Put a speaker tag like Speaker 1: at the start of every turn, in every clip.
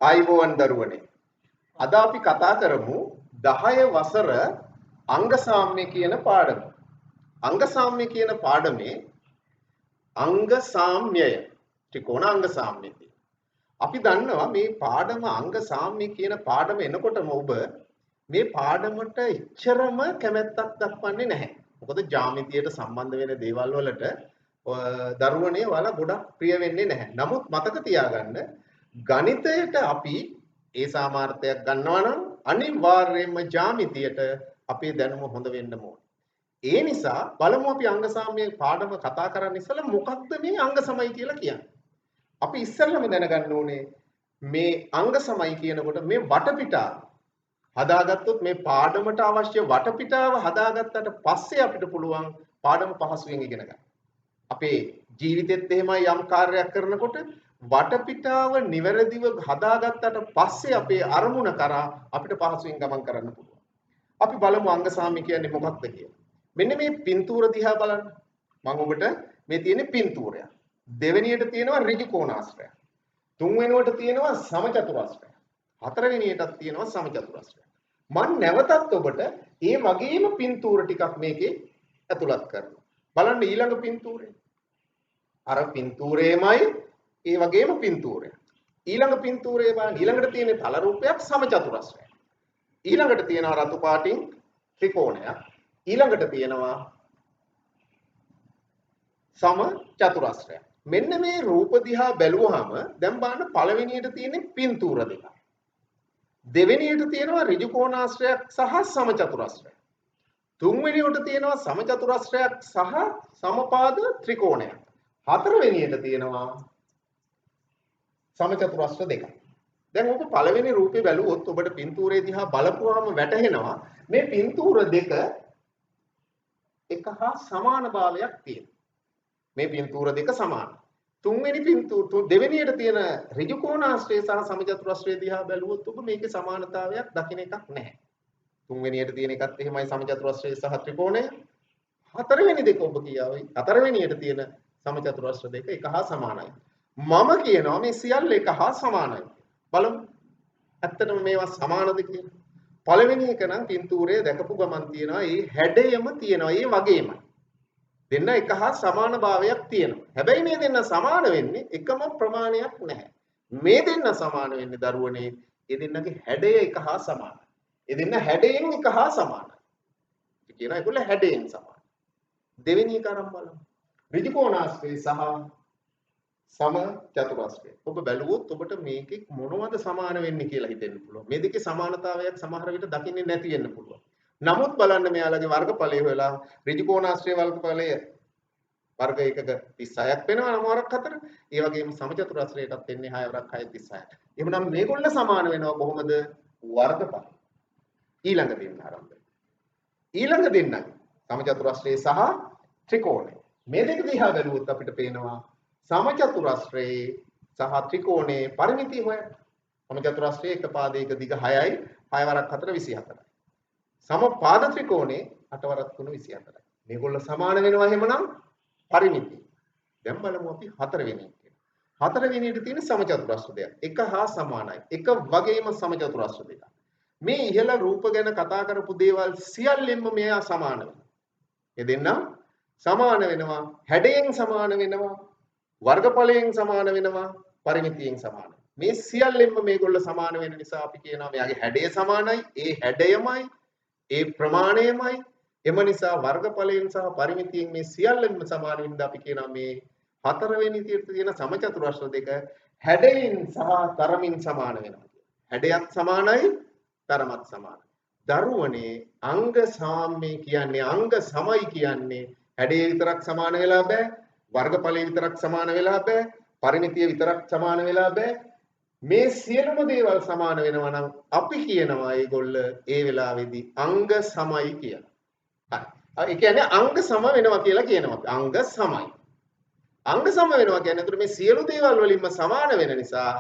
Speaker 1: ආයිබෝවන් දරුවනේ. අද අපි කතා කරමු 10 වසර අංග සාම්‍ය කියන පාඩම. අංග සාම්‍ය කියන පාඩමේ අංග සාම්‍යය ත්‍රිකෝණ අංග සාම්‍ය කියන. අපි දන්නවා මේ පාඩම අංග සාම්‍ය කියන පාඩම එනකොටම ඔබ මේ පාඩමට ඉච්චරම කැමැත්තක් දක්වන්නේ නැහැ. මොකද ජ්‍යාමිතියට සම්බන්ධ වෙන දේවල් වලට දරුවනේ ඔයාලා ගොඩක් ප්‍රිය වෙන්නේ නැහැ. නමුත් මතක තියාගන්න ගණිතයට අපි ඒ සාමාර්ථයක් ගන්නවා නම් අනිවාර්යයෙන්ම ජ්‍යාමිතියට අපේ දැනුම හොඳ වෙන්න ඕනේ. ඒ නිසා බලමු අපි අංග සාම්‍ය පාඩම කතා කරන්න ඉස්සෙල්ලා මොකක්ද මේ අංග සමයි කියලා කියන්නේ. අපි ඉස්සෙල්ලාම දැනගන්න ඕනේ මේ අංග සමයි කියනකොට මේ වටපිටාව හදාගත්තොත් මේ පාඩමට අවශ්‍ය වටපිටාව හදාගත්තට පස්සේ අපිට පුළුවන් පාඩම පහසුවෙන් ඉගෙන ගන්න. අපේ ජීවිතෙත් එහෙමයි යම් කාර්යයක් කරනකොට වටපිටාව නිවැරදිව හදාගත්තට පස්සේ අපේ අරමුණ කරා අපිට පහසුවෙන් ගමන් කරන්න පුළුවන්. අපි බලමු අංග සාම්‍ය කියන්නේ මොකක්ද කියලා. මෙන්න මේ පින්තූර දිහා බලන්න. මම ඔබට මේ තියෙන පින්තූරයක්. දෙවෙනියට තියෙනවා ඍජු කෝණාශ්‍රය. තුන්වෙනියට තියෙනවා සමචතුරාශ්‍රය. හතරවෙනියටත් තියෙනවා සමචතුරාශ්‍රය. මම නැවතත් ඔබට ඒ වගේම පින්තූර ටිකක් මේකේ ඇතුළත් කරනවා. බලන්න ඊළඟ පින්තූරේ. අර පින්තූරේමයි ඒ වගේම පින්තූරය. ඊළඟ පින්තූරේ බලන්න ඊළඟට තියෙන තල රූපයක් සමචතුරස්‍රය. ඊළඟට තියෙනවා රතු පාටින් ත්‍රිකෝණයක්. ඊළඟට තියෙනවා සමචතුරස්‍රය. මෙන්න මේ රූප දිහා බැලුවාම දැන් බලන්න පළවෙනියට තියෙන පින්තූර දෙක. දෙවෙනියට තියෙනවා ඍජු කෝණාශ්‍රයක් සහ සමචතුරස්‍රය. තුන්වෙනියට තියෙනවා සමචතුරස්‍රයක් සහ සමපාද ත්‍රිකෝණයක්. හතරවෙනියට තියෙනවා සමචතුරස්‍ර දෙකක්. දැන් ඔබ පළවෙනි රූපේ බැලුවොත් ඔබට පින්තූරේ දිහා බලපුවාම වැටහෙනවා මේ පින්තූර දෙක එක හා සමානභාවයක් තියෙනවා. මේ පින්තූර දෙක සමානයි. තුන්වෙනි දෙවෙනියට තියෙන ඍජු කෝණාශ්‍රය සහ සමචතුරස්‍රය දිහා බැලුවොත් ඔබ මේකේ සමානතාවයක් දකින්න එකක් නැහැ. තුන්වෙනියට තියෙන එකත් එහෙමයි සමචතුරස්‍රය සහ ත්‍රිකෝණය. හතරවෙනි දෙක ඔබ කියාවයි. හතරවෙනියට තියෙන සමචතුරස්‍ර දෙක එක හා සමානයි. මම කියනවා මේ සියල්ල එක හා සමානයි. බලමු. ඇත්තටම මේවා සමානද කියලා. පළවෙනි එක නම් පින්තූරයේ දැකපු ගමන් තියනවා ඒ හැඩයම තියනවා ඒ වගේමයි. දෙන්න එක හා සමාන භාවයක් තියෙනවා. හැබැයි මේ දෙන්න සමාන වෙන්නේ එකම ප්‍රමාණයක් නැහැ. මේ දෙන්න සමාන වෙන්නේ දරුවනේ ඒ දෙන්නගේ හැඩය එක හා සමානයි. ඒ දෙන්න හැඩයෙන් එක හා සමානයි. කියනවා ඒගොල්ලෝ හැඩයෙන් සමානයි. දෙවෙනි එක අරන් බලමු. ඍජු කෝණාශ්‍රය සහ සමචතුරස්‍රය. ඔබ බැලුවොත් ඔබට මේකේ මොනවද සමාන වෙන්නේ කියලා හිතෙන්න පුළුවන්. මේ දෙකේ සමානතාවයක් සමහර විට දකින්නේ නැති වෙන්න පුළුවන්. නමුත් බලන්න මෙයාලගේ වර්ගඵලය වෙලා ඍජු කෝණාශ්‍රය වර්ගඵලය වර්ග එකක 36ක් වෙනවා 9 4. ඒ වගේම සමචතුරස්‍රයටත් එන්නේ 6 වරක් 6 36ක්. එහෙනම් මේගොල්ල සමාන වෙනවා කොහොමද? වර්ගඵල. ඊළඟ දෙන්න ආරම්භ. ඊළඟ දෙන්නගේ සමචතුරස්‍රය සහ ත්‍රිකෝණය. මේ දෙක දිහා බැලුවොත් අපිට පේනවා සමචතුරස්‍රයේ සහ ත්‍රිකෝණයේ පරිමිතිය හොයන්න. සමචතුරස්‍රයේ එක පාදයක දිග 6යි 6 වරක් 4 24යි. සමපාද ත්‍රිකෝණේ 8 වරක් 3 24යි. මේගොල්ල සමාන වෙනවා එහෙමනම් පරිමිතිය. දැන් බලමු අපි හතරවෙනි එක. හතරවෙනියට තියෙන සමචතුරස්‍ර දෙක. එක හා සමානයි. එක වගේම සමචතුරස්‍ර දෙක. මේ ඉහළ රූප ගැන කතා කරපු දේවල් සියල්ලෙන්ම මෙයා සමාන වෙනවා. ඒ දෙන්නා සමාන වෙනවා, හැඩයෙන් සමාන වෙනවා, වර්ගඵලයෙන් සමාන වෙනවා, පරිමිතියෙන් සමානයි. මේ සියල්ලෙන්ම මේගොල්ල සමාන වෙන නිසා අපි කියනවා මෙයාගේ හැඩය සමානයි, ඒ හැඩයමයි, ඒ ප්‍රමාණයමයි. එම නිසා වර්ගඵලයෙන් සහ පරිමිතියෙන් මේ සියල්ලෙන්ම සමාන වෙනද අපි කියනවා මේ හතරවෙනි තියට තියෙන සමචතුරස්‍ර දෙක හැඩයෙන් සහ තරමින් සමාන වෙනවා. හැඩයත් සමානයි, තරමත් සමානයි. දරුවනේ අංග සාම්‍ය කියන්නේ අංග සමයි කියන්නේ හැඩය විතරක් සමාන වෙලා බෑ, වර්ගඵලය විතරක් සමාන වෙලා බෑ, පරිමිතිය විතරක් සමාන වෙලා බෑ. මේ සියලුම දේවල් සමාන වෙනවා නම් අපි කියනවා ඒගොල්ල ඒ වෙලාවේදී අංග සමයි කියලා. හරි. ඒ කියන්නේ අංග සම වෙනවා කියලා කියනවා. අංග සමයි. අංග සම වෙනවා කියන්නේ අතට මේ සියලු දේවල් වලින්ම සමාන වෙන නිසා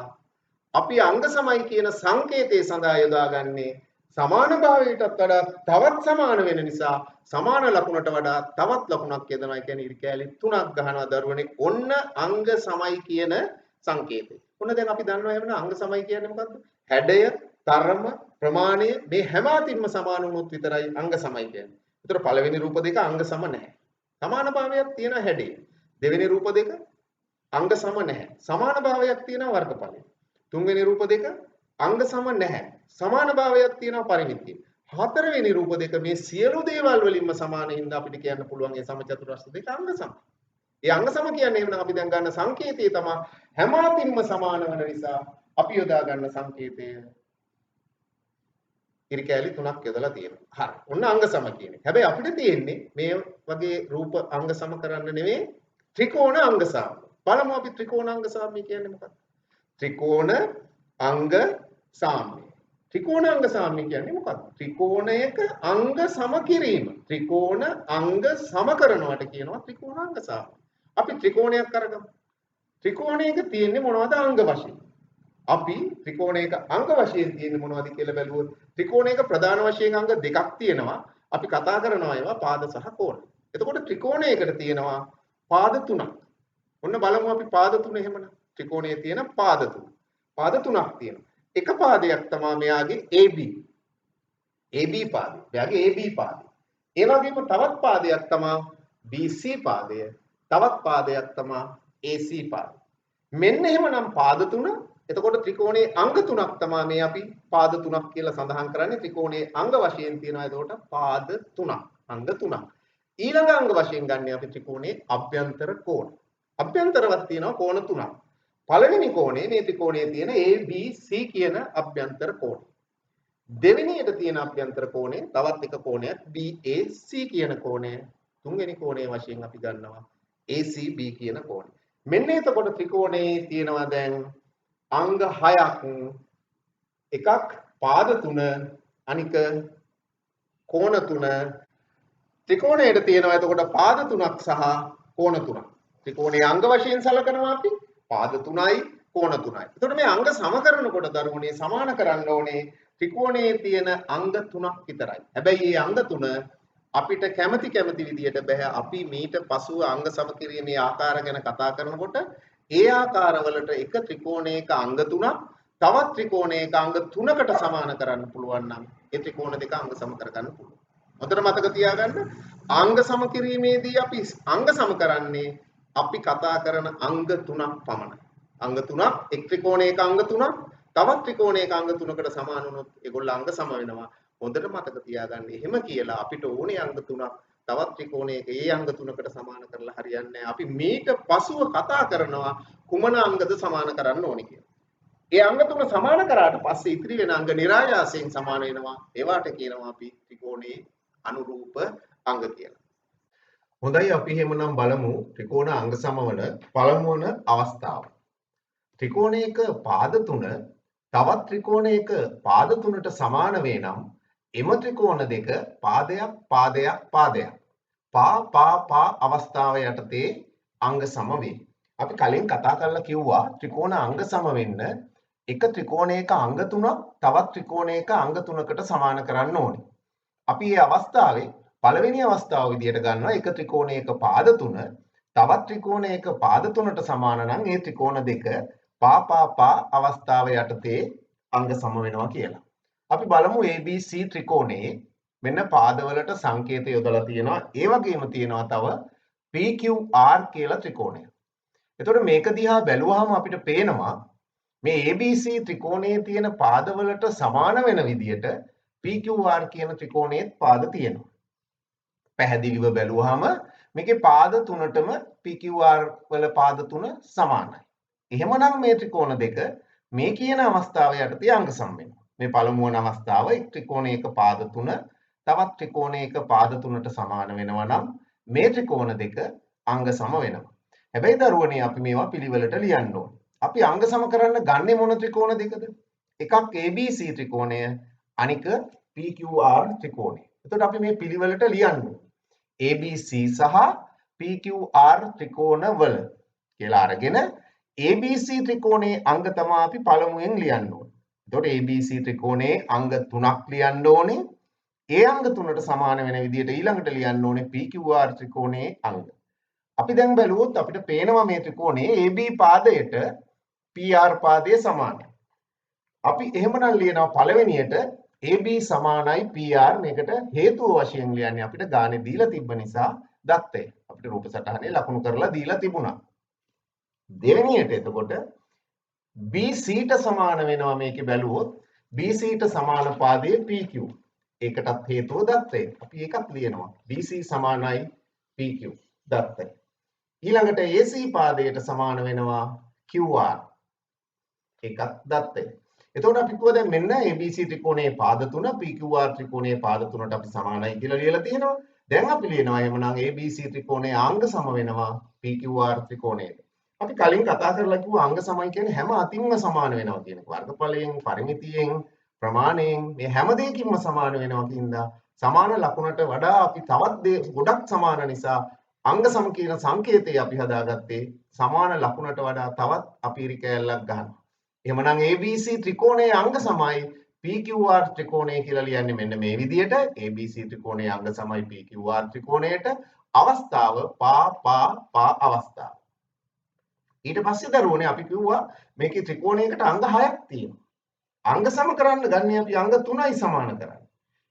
Speaker 1: අපි අංග සමයි කියන සංකේතය සඳහා යොදාගන්නේ සමානභාවයටත් වඩා තවත් සමාන වෙන නිසා සමාන ලකුණට වඩා තවත් ලකුණක් යොදනවා. කියන්නේ ඉරිකැලි 3ක් ගහනවා දරුවනේ. ඔන්න අංග සමයි කියන සංකේතය. ඔන්න දැන් අපි දන්නවා එහෙනම් අංග සමයි කියන්නේ මොකද්ද? හැඩය, තරම, ප්‍රමාණය මේ හැම අතින්ම සමාන වුණොත් විතරයි අංග සමයි කියන්නේ. ඒතර පළවෙනි රූප දෙක අංග සම නැහැ. සමාන භාවයක් තියෙන හැඩේ. දෙවෙනි රූප දෙක අංග සම නැහැ. සමාන භාවයක් තියෙනවා වර්ගඵලය. තුන්වෙනි රූප දෙක අංග සම නැහැ. සමාන භාවයක් තියෙනවා පරිමිතිය. හතරවෙනි රූප දෙක මේ සියලු දේවල් වලින්ම සමාන හින්දා අපිට කියන්න පුළුවන් ඒ සමචතුරස්‍ර දෙක අංග සම. ඒ අංග සම කියන්නේ එහෙනම් අපි දැන් ගන්න සංකේතය තමයි හැම අතින්ම සමාන වෙන නිසා අපි යොදා ගන්න සංකේතය ඉරිකැලි තුනක් යොදලා තියෙනවා. හරි. ඔන්න අංග සම කියන්නේ. හැබැයි අපිට තියෙන්නේ මේ වගේ රූප අංග සම කරන්න නෙවෙයි ත්‍රිකෝණ අංග සම. බලමු අපි ත්‍රිකෝණ අංග සාම්‍ය කියන්නේ මොකක්ද? ත්‍රිකෝණ අංග සාම්‍ය. ත්‍රිකෝණ අංග සාම්‍ය කියන්නේ මොකක්ද? ත්‍රිකෝණයක අංග සම කිරීම. ත්‍රිකෝණ අංග සම කරනවට කියනවා ත්‍රිකෝණ අංග සාම්‍ය. අපි ත්‍රිකෝණයක් අරගමු. ත්‍රිකෝණයක තියෙන්නේ මොනවද අංග වශයෙන්? අපි ත්‍රිකෝණයක අංග වශයෙන් තියෙන්නේ මොනවද කියලා බැලුවොත් ත්‍රිකෝණයක ප්‍රධාන වශයෙන් අංග දෙකක් තියෙනවා. අපි කතා කරනවා ඒවා පාද සහ කෝණ. එතකොට ත්‍රිකෝණයකට තියෙනවා පාද තුනක්. ඔන්න බලමු අපි පාද තුන එහෙමනම්. ත්‍රිකෝණයේ තියෙන පාද තුන. පාද තුනක් තියෙනවා. එක පාදයක් තමයි මෙයාගේ AB. AB පාදය. මෙයාගේ AB පාදය. ඒ වගේම තවත් පාදයක් තමයි BC පාදය. තවත් පාදයක් තමයි AC පාදය. මෙන්න එහෙමනම් පාද තුන. එතකොට ත්‍රිකෝණයේ අංග තුනක් තමයි මේ අපි පාද තුනක් කියලා සඳහන් කරන්නේ. ත්‍රිකෝණයේ අංග වශයෙන් තියෙනවා එතකොට පාද තුනක්. අංග තුනක්. ඊළඟ අංග වශයෙන් ගන්න අපි ත්‍රිකෝණයේ අභ්‍යන්තර කෝණ. අභ්‍යන්තරවත් තියෙනවා කෝණ තුනක්. පළවෙනි කෝණය මේ ත්‍රිකෝණයේ තියෙන ABC කියන අභ්‍යන්තර කෝණය. දෙවෙනියට තියෙන අභ්‍යන්තර කෝණය තවත් එක කෝණයක් BAC කියන කෝණය. තුන්වෙනි කෝණයේ වශයෙන් අපි ගන්නවා ACB කියන කෝණය. මෙන්න එතකොට ත්‍රිකෝණයේ තියෙනවා දැන් අංග 6ක්. එකක් පාද 3 අනික කෝණ 3. ත්‍රිකෝණයට තියෙනවා එතකොට පාද 3ක් සහ කෝණ 3ක්. ත්‍රිකෝණයේ අංග වශයෙන් සලකනවා අපි පාද 3යි කෝණ 3යි. එතකොට මේ අංග සම කරනකොට දරුවනේ සමාන කරන්න ඕනේ ත්‍රිකෝණයේ තියෙන අංග 3ක් විතරයි. හැබැයි මේ අංග 3 අපිට කැමති විදියට බෑ. අපි මීට පසුව අංග සම කිරීමේ ආකාර ගැන කතා කරනකොට ඒ ආකාරවලට එක ත්‍රිකෝණයක අංග 3ක් තවත් ත්‍රිකෝණයක අංග 3කට සමාන කරන්න පුළුවන් නම් ඒ ත්‍රිකෝණ දෙක අංග සම කරගන්න පුළුවන්. හොඳට මතක තියාගන්න අංග සම කිරීමේදී අපි අංග සම කරන්නේ අපි කතා කරන අංග 3ක් පමණයි. අංග 3ක් එක් ත්‍රිකෝණයක අංග 3ක් තවත් ත්‍රිකෝණයක අංග 3කට සමාන වුණොත් ඒගොල්ලෝ අංග සම වෙනවා. හොඳට මතක තියාගන්න. එහෙම කියලා අපිට ඕනේ අංග 3ක් තවත් ත්‍රිකෝණයක ඒ අංග 3කට සමාන කරලා හරියන්නේ නැහැ. අපි මීට පසුව කතා කරනවා කුමන අංගද සමාන කරන්න ඕනේ කියලා. ඒ අංග 3 සමාන කරාට පස්සේ ඉතිරි වෙන අංග નિરાයාසයෙන් සමාන වෙනවා. ඒවට කියනවා අපි ත්‍රිකෝණයේ අනුරූප අංග කියලා. හොඳයි අපි එහෙමනම් බලමු ත්‍රිකෝණ අංග සමවන පළමුවන අවස්ථාව. ත්‍රිකෝණයක පාද 3 තවත් ත්‍රිකෝණයක පාද 3ට සමාන වේ නම් එම ත්‍රිකෝණ දෙක පාදයක් පා අවස්ථාව යටතේ අංග සම වේ. අපි කලින් කතා කරලා කිව්වා ත්‍රිකෝණ අංග සම වෙන්න එක ත්‍රිකෝණයක අංග 3ක් තවත් ත්‍රිකෝණයක අංග 3කට සමාන කරන්න ඕනේ. අපි මේ අවස්ථාවේ පළවෙනි අවස්ථාව විදිහට ගන්නවා එක ත්‍රිකෝණයක පාද 3 තවත් ත්‍රිකෝණයක පාද 3ට සමාන නම් ඒ ත්‍රිකෝණ දෙක පා අවස්ථාව යටතේ අංග සම වෙනවා කියලා. අපි බලමු ABC ත්‍රිකෝණයේ මෙන්න පාදවලට සංකේත යොදලා තියෙනවා. ඒ වගේම තියෙනවා තව PQR කියලා ත්‍රිකෝණය. එතකොට මේක දිහා බැලුවාම අපිට පේනවා මේ ABC ත්‍රිකෝණයේ තියෙන පාදවලට සමාන වෙන විදිහට PQR කියන ත්‍රිකෝණයේත් පාද තියෙනවා. පැහැදිලිව බැලුවාම මේකේ පාද තුනටම PQR වල පාද තුන සමානයි. එහෙමනම් මේ ත්‍රිකෝණ දෙක මේ කියන අවස්ථාව යටතේ අංග සම වෙනවා. මේ පළමුවන අවස්ථාව එක් ත්‍රිකෝණයක පාද 3 තවත් ත්‍රිකෝණයක පාද 3ට සමාන වෙනවා නම් මේ ත්‍රිකෝණ දෙක අංග සම වෙනවා. හැබැයි දරුවනේ අපි මේවා පිළිවෙලට ලියන්න ඕනේ. අපි අංග සම කරන්න ගන්නේ මොන ත්‍රිකෝණ දෙකද? එකක් ABC ත්‍රිකෝණය අනික PQR ත්‍රිකෝණය. එතකොට අපි මේ පිළිවෙලට ලියන්න ඕනේ. ABC සහ PQR ත්‍රිකෝණ වල කියලා අරගෙන ABC ත්‍රිකෝණයේ අංග තමයි අපි පළමුවෙන් ලියන්න ඕනේ. එතකොට ABC ත්‍රිකෝණයේ අංග 3ක් ලියන්න ඕනේ. ඒ අංග 3ට සමාන වෙන විදිහට ඊළඟට ලියන්න ඕනේ PQR ත්‍රිකෝණයේ අංග. අපි දැන් බැලුවොත් අපිට පේනවා මේ ත්‍රිකෝණයේ AB පාදයට PR පාදය සමානයි. අපි එහෙමනම් ලියනවා පළවෙනියට AB සමානයි PR මේකට හේතුව වශයෙන් ලියන්නේ අපිට ගානේ දීලා තිබ්බ නිසා දත්තය. අපිට රූප සටහනේ ලකුණු කරලා දීලා තිබුණා. දෙවෙනියට එතකොට BC ට සමාන වෙනවා මේකේ බැලුවොත් BC ට සමාන පාදයේ PQ. ඒකටත් හේතුව දත්තය. අපි ඒකත් ලියනවා. BC සමානයි PQ දත්තය. ඊළඟට AC පාදයට සමාන වෙනවා QR. ඒකත් දත්තය. එතකොට අපි කිව්වා දැන් මෙන්න ABC ත්‍රිකෝණයේ පාද තුන PQR ත්‍රිකෝණයේ පාද තුනට අපි සමානයි කියලා ලියලා තියෙනවා. දැන් අපි ලියනවා එහෙමනම් ABC ත්‍රිකෝණයේ අංග සම වෙනවා PQR ත්‍රිකෝණයට. අපි කලින් කතා කරලා කිව්වා අංග සමයි කියන්නේ හැම අතින්ම සමාන වෙනවා කියන එක. වර්ගඵලයෙන්, පරිමිතියෙන්, ප්‍රමාණයෙන් මේ හැම දෙයකින්ම සමාන වෙනවා කියනවා. සමාන ලකුණට වඩා අපි තවත් ගොඩක් සමාන නිසා අංග සම කියන සංකේතය අපි හදාගත්තේ සමාන ලකුණට වඩා තවත් අපිරි කැලලක් ගන්නවා. එහෙමනම් ABC ත්‍රිකෝණයේ අංග සමයි PQR ත්‍රිකෝණය කියලා ලියන්නේ මෙන්න මේ විදිහට. ABC ත්‍රිකෝණයේ අංග සමයි PQR ත්‍රිකෝණයට අවස්ථාව පා අවස්ථාව. ඊට පස්සේ දරුවනේ අපි කිව්වා මේකේ ත්‍රිකෝණයකට අංග 6ක් තියෙනවා. අංග සම කරන්න ගන්නේ අපි අංග 3යි සමාන කරන්නේ.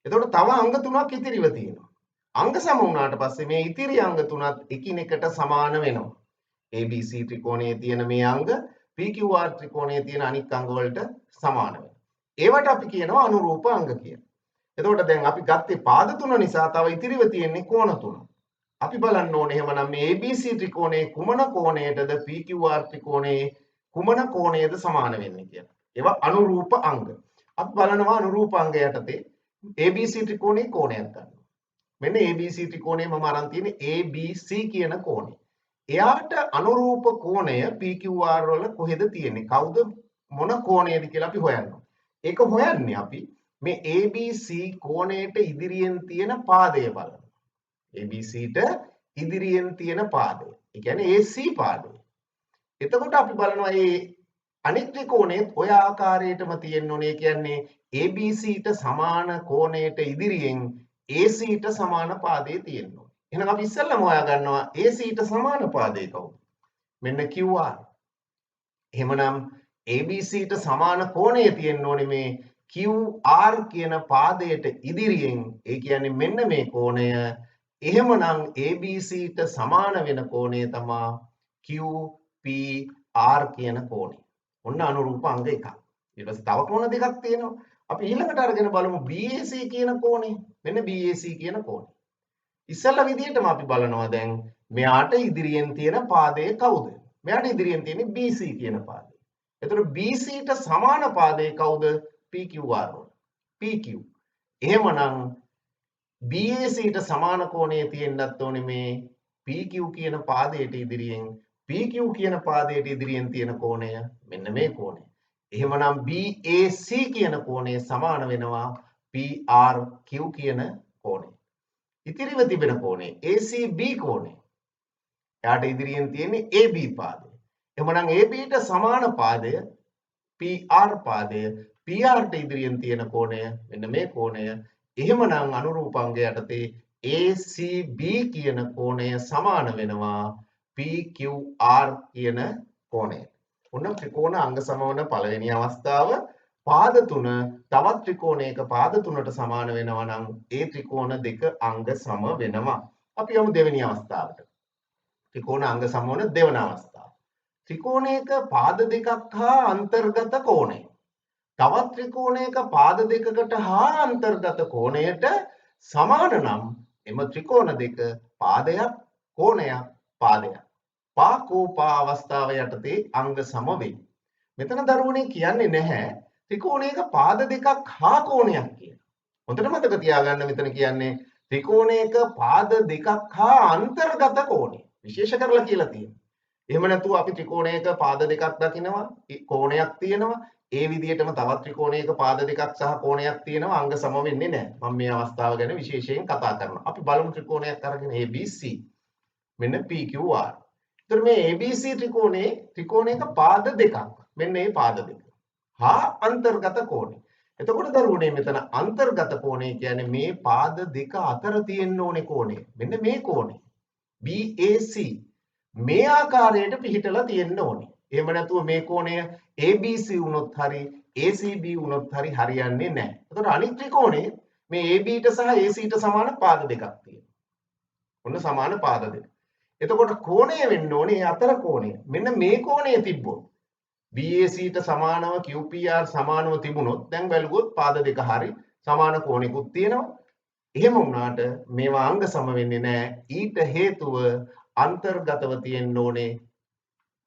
Speaker 1: එතකොට තව අංග 3ක් ඉතිරිව තියෙනවා. අංග සම වුණාට පස්සේ මේ ඉතිරි අංග තුනත් එකිනෙකට සමාන වෙනවා. ABC ත්‍රිකෝණයේ තියෙන මේ අංග PQR ත්‍රිකෝණයේ තියෙන අනික් අංග වලට සමාන වෙනවා. ඒවට අපි කියනවා අනුරූප අංග කියලා. එතකොට දැන් අපි ගත්තේ පාද තුන නිසා තව ඉතිරිව තියෙන්නේ කෝණ තුන. අපි බලන්න ඕනේ එහෙමනම් මේ ABC ත්‍රිකෝණයේ කුමන කෝණයටද PQR ත්‍රිකෝණයේ කුමන කෝණයද සමාන වෙන්නේ කියලා. ඒවා අනුරූප අංග. අපි බලනවා අනුරූප අංග යටතේ ABC ත්‍රිකෝණයේ කෝණයක් ගන්නවා. මෙන්න ABC ත්‍රිකෝණයේ මම අරන් තියෙන්නේ ABC කියන කෝණය. එයාට අනුරූප කෝණය PQR වල කොහෙද තියෙන්නේ? කවුද මොන කෝණයද කියලා අපි හොයනවා. ඒක හොයන්නේ අපි මේ ABC කෝණයට ඉදිරියෙන් තියෙන පාදය බලනවා. ABCට ඉදිරියෙන් තියෙන පාදය. ඒ කියන්නේ AC පාදය. එතකොට අපි බලනවා මේ අනිත් ත්‍රිකෝණයත් ඔය ආකාරයටම තියෙන්න ඕනේ. කියන්නේ ABCට සමාන කෝණයට ඉදිරියෙන් ACට සමාන පාදේ තියෙන්න ඕනේ. එහෙනම් අපි ඉස්සෙල්ලාම හොයා ගන්නවා ACට සමාන පාදේ කවුද? මෙන්න QR. එහෙමනම් ABCට සමාන කෝණය තියෙන්න ඕනේ මේ QR කියන පාදයට ඉදිරියෙන්. ඒ කියන්නේ මෙන්න මේ කෝණය. එහෙමනම් ABCට සමාන වෙන කෝණය තමයි QPR කියන කෝණය. ඔන්න අනුරූප අංග එකක්. ඊට පස්සේ තව කෝණ දෙකක් තියෙනවා. අපි ඊළඟට අරගෙන බලමු BAC කියන කෝණය. මෙන්න BAC කියන කෝණය. ඉස්සෙල්ලා විදිහටම අපි බලනවා දැන් මෙයාට ඉදිරියෙන් තියෙන පාදය කවුද? මෙයාට ඉදිරියෙන් තියෙන්නේ BC කියන පාදය. එතකොට BCට සමාන පාදය කවුද? PQR වල. PQ. එහෙමනම් BACට සමාන කෝණය තියෙන්නත් ඕනේ මේ PQ කියන පාදයට ඉදිරියෙන්. PQ කියන පාදයට ඉදිරියෙන් තියෙන කෝණය මෙන්න මේ කෝණය. එහෙමනම් BAC කියන කෝණය සමාන වෙනවා PRQ කියන කෝණය. ඉතිරිව තිබෙන කෝණය ACB කෝණය. එයාට ඉදිරියෙන් තියෙන්නේ AB පාදය. එහෙමනම් ABට සමාන පාදය PR පාදය. PRට ඉදිරියෙන් තියෙන කෝණය මෙන්න මේ කෝණය. එහෙමනම් අනුරූපාංග යටතේ ACB කියන කෝණය සමාන වෙනවා PQR කියන කෝණයට. ඔන්න ත්‍රිකෝණ අංග සමවන පළවෙනි අවස්ථාව. පාද තුන තවත් ත්‍රිකෝණයක පාද තුනට සමාන වෙනවා නම් ඒ ත්‍රිකෝණ දෙක අංග සම වෙනවා. අපි යමු දෙවෙනි අවස්ථාවට. ත්‍රිකෝණ අංග සමවන දෙවන අවස්ථාව. ත්‍රිකෝණයක පාද දෙකක් හා අන්තර්ගත කෝණය. තවත් ත්‍රිකෝණයක පාද දෙකකට හා අන්තර්ගත කෝණයට සමාන නම් එම ත්‍රිකෝණ දෙක පාදයක් කෝණයක් පාදයක්. පාකෝපා අවස්ථාව යටතේ අංග සම වෙයි. මෙතන දරුවනේ කියන්නේ නැහැ ත්‍රිකෝණයක පාද දෙකක් හා කෝණයක් කියලා. හොඳට මතක තියාගන්න මෙතන කියන්නේ ත්‍රිකෝණයක පාද දෙකක් හා අන්තර්ගත කෝණය. විශේෂ කරලා කියලා තියෙනවා. එහෙම නැතුව අපි ත්‍රිකෝණයක පාද දෙකක් දකිනවා, කෝණයක් තියෙනවා. ඒ විදිහටම තවත් ත්‍රිකෝණයක පාද දෙකක් සහ කෝණයක් තියෙනවා අංග සම වෙන්නේ නැහැ. මම මේ අවස්ථාව ගැන විශේෂයෙන් කතා කරනවා. අපි බලමු ත්‍රිකෝණයක් අරගෙන ABC. මෙන්න PQR. එතකොට මේ ABC ත්‍රිකෝණයක පාද දෙකක්. මෙන්න මේ පාද දෙක. හා අන්තර්ගත කෝණය. එතකොට දරුවනේ මෙතන අන්තර්ගත කෝණය කියන්නේ මේ පාද දෙක අතර තියෙන්න ඕනේ කෝණය. මෙන්න මේ කෝණය. BAC. මේ ආකාරයට පිහිටලා තියෙන්න ඕනේ. එහෙම නැතුව මේ කෝණය ABC වුණොත් හරි ACB වුණොත් හරි හරියන්නේ නැහැ. එතකොට අනිත් ත්‍රිකෝණේ මේ ABට සහ ACට සමාන පාද දෙකක් තියෙනවා. ඔන්න සමාන පාද දෙක. එතකොට කෝණය වෙන්න ඕනේ අතර කෝණය. මෙන්න මේ කෝණය තිබ්බොත් BACට සමානව QPR සමානව තිබුණොත් දැන් බැලුවොත් පාද දෙක හරි සමාන කෝණිකුත් තියෙනවා. එහෙම වුණාට මේවා අංග සම වෙන්නේ නැහැ. ඊට හේතුව අන්තර්ගතව තියෙන්න ඕනේ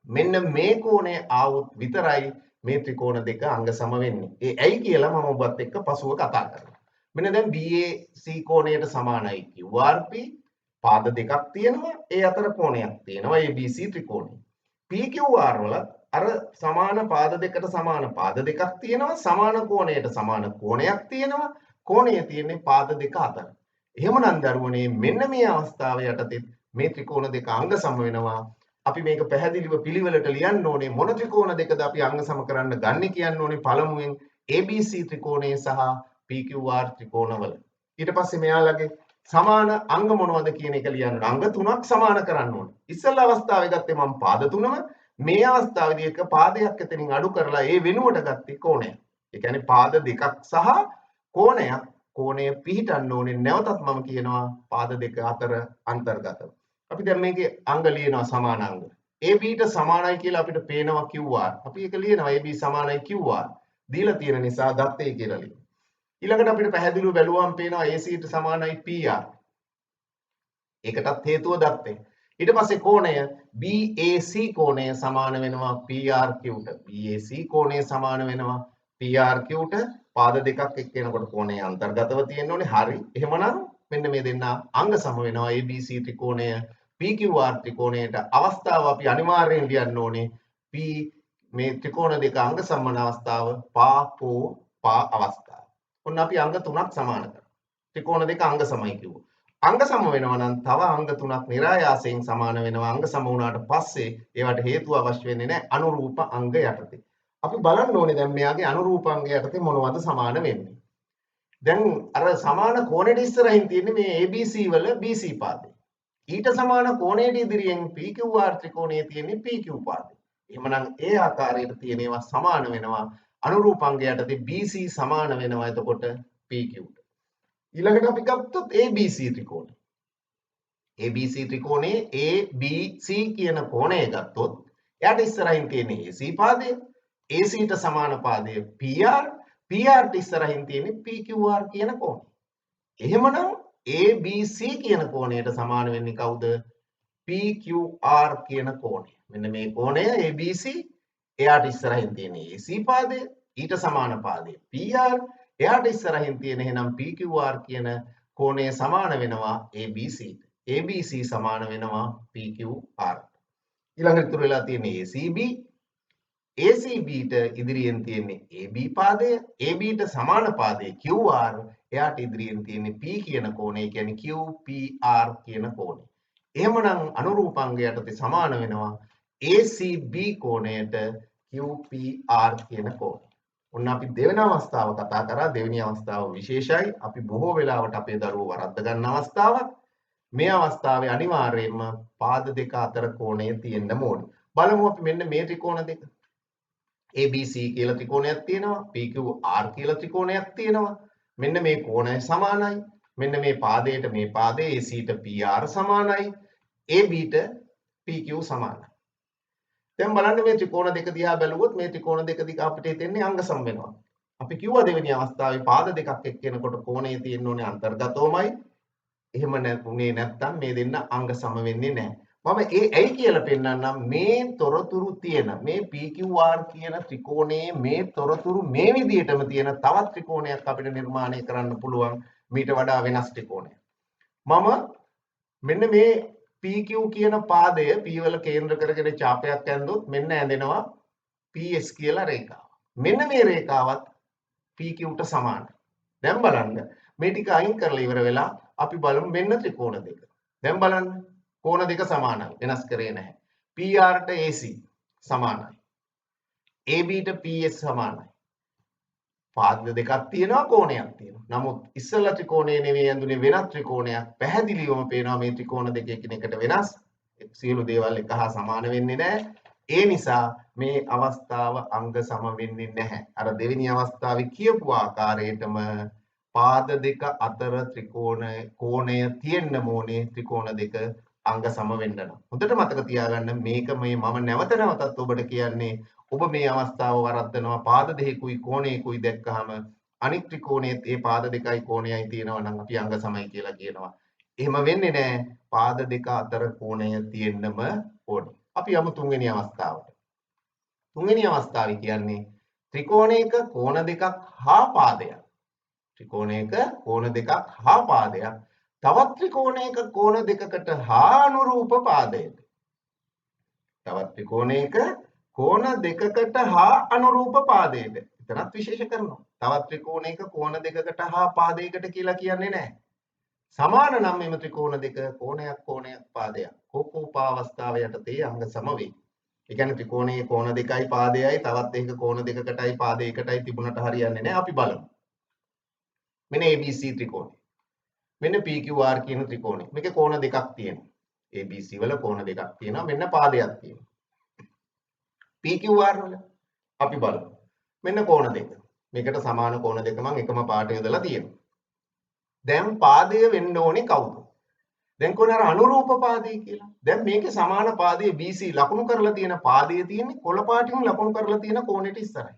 Speaker 1: මෙන්න මේ කෝණය ආවොත් විතරයි මේ ත්‍රිකෝණ දෙක අංග සම වෙන්නේ. ඒ ඇයි කියලා මම ඔබත් එක්ක පසුව කතා කරනවා. මෙන්න දැන් BAC කෝණයට සමානයි QRP පාද දෙකක් තියෙනවා. ඒ අතර කෝණයක් තියෙනවා ABC ත්‍රිකෝණය. PQR වල අර සමාන පාද දෙකට සමාන පාද දෙකක් තියෙනවා. සමාන කෝණයට සමාන කෝණයක් තියෙනවා. කෝණය තියෙන්නේ පාද දෙක අතර. එහෙමනම් දරුවනේ මෙන්න මේ අවස්ථාව යටතේ මේ ත්‍රිකෝණ දෙක අංග සම වෙනවා. අපි මේක පැහැදිලිව පිළිවෙලට ලියන්න ඕනේ මොන ත්‍රිකෝණ දෙකද අපි අංග සම කරන්න ගන්න කියන්න ඕනේ පළමුවෙන් ABC ත්‍රිකෝණය සහ PQR ත්‍රිකෝණවල. ඊට පස්සේ මෙයාලගේ සමාන අංග මොනවද කියන එක ලියන්න. අංග තුනක් සමාන කරන්න ඕනේ. ඉස්සෙල්ලා අවස්ථාවේ ගත්තේ මම පාද තුනම. මේ අවස්ථාවේදී එක පාදයක් එතනින් අඩු කරලා ඒ වෙනුවට ගත්තේ කෝණයක්. ඒ කියන්නේ පාද දෙකක් සහ කෝණයක්. කෝණය පිහිටන්න ඕනේ. නැවතත් මම කියනවා පාද දෙක අතර අන්තර්ගතව. අපි දැන් මේකේ අංග ලියනවා සමාන අංග. ABට සමානයි කියලා අපිට පේනවා QR. අපි ඒක ලියනවා AB සමානයි QR. දීලා තියෙන නිසා දත්තේ කියලා ලියනවා. ඊළඟට අපිට පැහැදිලිව බැලුවම පේනවා ACට සමානයි PR. ඒකටත් හේතුව දත්තේ. ඊට පස්සේ කෝණය BAC කෝණය සමාන වෙනවා PRQට. BAC කෝණය සමාන වෙනවා PRQට. පාද දෙකක් එක්ක එනකොට කෝණය අන්තර්ගතව තියෙන්න ඕනේ. හරි. එහෙමනම් මෙන්න මේ දෙන්න අංග සම වෙනවා ABC ත්‍රිකෝණය PQR ත්‍රිකෝණයට. අවස්ථාව අපි අනිවාර්යෙන් ලියන්න ඕනේ P මේ ත්‍රිකෝණ දෙක අංග සම්මන අවස්ථාව පා අවස්ථාව. ඔන්න අපි අංග තුනක් සමාන කරා. ත්‍රිකෝණ දෙක අංග සමයි කිව්වා. අංග සම වෙනවා නම් තව අංග තුනක් નિરાයාසයෙන් සමාන වෙනවා. අංග සම වුණාට පස්සේ ඒවට හේතුව අවශ්‍ය වෙන්නේ නැහැ අනුරූප අංග යටතේ. අපි බලන්න ඕනේ දැන් මෙයාගේ අනුරූප අංග යටතේ මොනවද සමාන වෙන්නේ. දැන් අර සමාන කෝණයට ඉස්සරහින් තියෙන්නේ මේ ABC වල BC පාදේ. ඊට සමාන කෝණයට ඉදිරියෙන් PQR ත්‍රිකෝණයේ තියෙන්නේ PQ පාදේ. එහෙමනම් ඒ ආකාරයට තියෙන ඒවා සමාන වෙනවා. අනුරූප අංග යටතේ BC සමාන වෙනවා එතකොට PQට. ඊළඟට අපි ගත්තොත් ABC ත්‍රිකෝණය. ABC ත්‍රිකෝණයේ ABC කියන කෝණය ගත්තොත් එයාට ඉස්සරහින් තියෙන්නේ AC පාදය, ACට සමාන පාදය PR, PRට ඉස්සරහින් තියෙන්නේ PQR කියන කෝණය. එහෙමනම් ABC කියන කෝණයට සමාන වෙන්නේ කවුද? PQR කියන කෝණය. මෙන්න මේ කෝණය ABC එයාට ඉස්සරහින් තියෙන්නේ AC පාදය, ඊට සමාන පාදය PR, එයාට ඉස්සරහින් තියෙන එහෙනම් PQR කියන කෝණය සමාන වෙනවා ABCට. ABC සමාන වෙනවා PQR. ඊළඟට ඉතුරු වෙලා තියෙන්නේ ACB. ACBට ඉදිරියෙන් තියෙන්නේ AB පාදය, ABට සමාන පාදය QR, එයාට ඉදිරියෙන් තියෙන්නේ P කියන කෝණය, කියන්නේ QPR කියන කෝණය. එහෙමනම් අනුරූපාංග යටතේ සමාන වෙනවා ACB කෝණයට QPR කියන කෝණය. ඔන්න අපි දෙවෙනි අවස්ථාව කතා කරා. දෙවෙනි අවස්ථාව විශේෂයි. අපි බොහෝ වෙලාවට අපේ දරුවෝ වරද්ද ගන්න අවස්ථාවක්. මේ අවස්ථාවේ අනිවාර්යයෙන්ම පාද දෙක අතර කෝණය තියෙන්න ඕනේ. බලමු අපි මෙන්න මේ ත්‍රිකෝණ දෙක. ABC කියලා ත්‍රිකෝණයක් තියෙනවා. PQR කියලා ත්‍රිකෝණයක් තියෙනවා. මෙන්න මේ කෝණය සමානයි. මෙන්න මේ පාදයට මේ පාදයේ ACට PR සමානයි. ABට PQ සමානයි. දැන් බලන්න මේ ත්‍රිකෝණ දෙක දිහා බැලුවොත් මේ ත්‍රිකෝණ දෙක දිග අපිට හිතෙන්නේ අංග සම වෙනවා. අපි කිව්වා දෙවෙනි අවස්ථාවේ පාද දෙකක් එක්ක එනකොට කෝණය තියෙන්න ඕනේ අන්තර්ගතවමයි. එහෙම නැතුනේ නැත්තම් මේ දෙන්න අංග සම වෙන්නේ නැහැ. මම ඇයි කියලා පෙන්නන්නම්. මේ තොරතුරු තියෙන මේ PQR කියන ත්‍රිකෝණයේ මේ තොරතුරු මේ විදිහටම තියෙන තවත් ත්‍රිකෝණයක් අපිට නිර්මාණය කරන්න පුළුවන් මීට වඩා වෙනස් ත්‍රිකෝණයක්. මම මෙන්න මේ PQ කියන පාදය P වල කේන්ද්‍ර කරගෙන ඡාපයක් ඇඳුවොත් මෙන්න ඇඳෙනවා PS කියලා රේඛාව. මෙන්න මේ රේඛාවත් PQට සමානයි. දැන් බලන්න මේ ටික අයින් කරලා ඉවර වෙලා අපි බලමු මෙන්න ත්‍රිකෝණ දෙක. දැන් බලන්න කෝණ දෙක සමානයි. වෙනස් කරේ නැහැ. PRට AC සමානයි. ABට PS සමානයි. පාද දෙකක් තියෙනවා කෝණයක් තියෙනවා. නමුත් ඉස්සෙල්ලා ත්‍රිකෝණය නෙවෙයි ඇඳුනේ වෙනත් ත්‍රිකෝණයක්. පැහැදිලිවම පේනවා මේ ත්‍රිකෝණ දෙක එකිනෙකට වෙනස්. සියලු දේවල් එක හා සමාන වෙන්නේ නැහැ. ඒ නිසා මේ අවස්ථාව අංග සම වෙන්නේ නැහැ. අර දෙවෙනි අවස්ථාවේ කියපු ආකාරයටම පාද දෙක අතර කෝණය තියෙන්න ඕනේ ත්‍රිකෝණ දෙක අංග සම වෙන්න නම්. හොඳට මතක තියාගන්න මේක මම නැවත නැවතත් ඔබට කියන්නේ ඔබ මේ අවස්ථාව වරද්දනවා පාද දෙකකුයි කෝණයකුයි දැක්කහම අනිත් ත්‍රිකෝණයේත් ඒ පාද දෙකයි කෝණයයි තියෙනවා නම් අපි අංග සමයි කියලා කියනවා. එහෙම වෙන්නේ නැහැ. පාද දෙක අතර කෝණය තියෙන්නම ඕනේ. අපි යමු තුන්වෙනි අවස්ථාවට. තුන්වෙනි අවස්ථාවේ කියන්නේ ත්‍රිකෝණයක කෝණ දෙකක් හා පාදයක්. ත්‍රිකෝණයක කෝණ දෙකක් හා පාදයක්. තවත් ත්‍රිකෝණයක කෝණ දෙකකට හා අනුරූප පාදයක. තවත් ත්‍රිකෝණයක කෝණ දෙකකට හා අනුරූප පාදයක. එතනත් විශේෂ කරනවා. තවත් ත්‍රිකෝණයක කෝණ දෙකකට හා පාදයකට කියලා කියන්නේ නැහැ. සමාන නම් මෙම ත්‍රිකෝණ දෙක කෝණයක් පාදයක් කෝකෝපාවස්ථාව යටතේ අංග සම වේ. ඒ කියන්නේ ත්‍රිකෝණයේ කෝණ දෙකයි පාදයයි තවත් එක කෝණ දෙකකටයි පාදයකටයි තිබුණට හරියන්නේ නැහැ. අපි බලමු. මෙන්න ABC ත්‍රිකෝණය. මෙන්න PQR කියන ත්‍රිකෝණය. මේකේ කෝණ දෙකක් තියෙනවා. ABC වල කෝණ දෙකක් තියෙනවා. මෙන්න පාදයක් තියෙනවා. PQR වල අපි බලමු. මෙන්න කෝණ දෙක. මේකට සමාන කෝණ දෙක මම එකම පාට යොදලා තියෙනවා. දැන් පාදය වෙන්න ඕනේ කවුද? දැන් කොහොන අර අනුරූප පාදය කියලා. දැන් මේකේ සමාන පාදයේ BC ලකුණු කරලා තියෙන පාදයේ තියෙන්නේ කොළ පාටින් ලකුණු කරලා තියෙන කෝණයට ඉස්සරයි.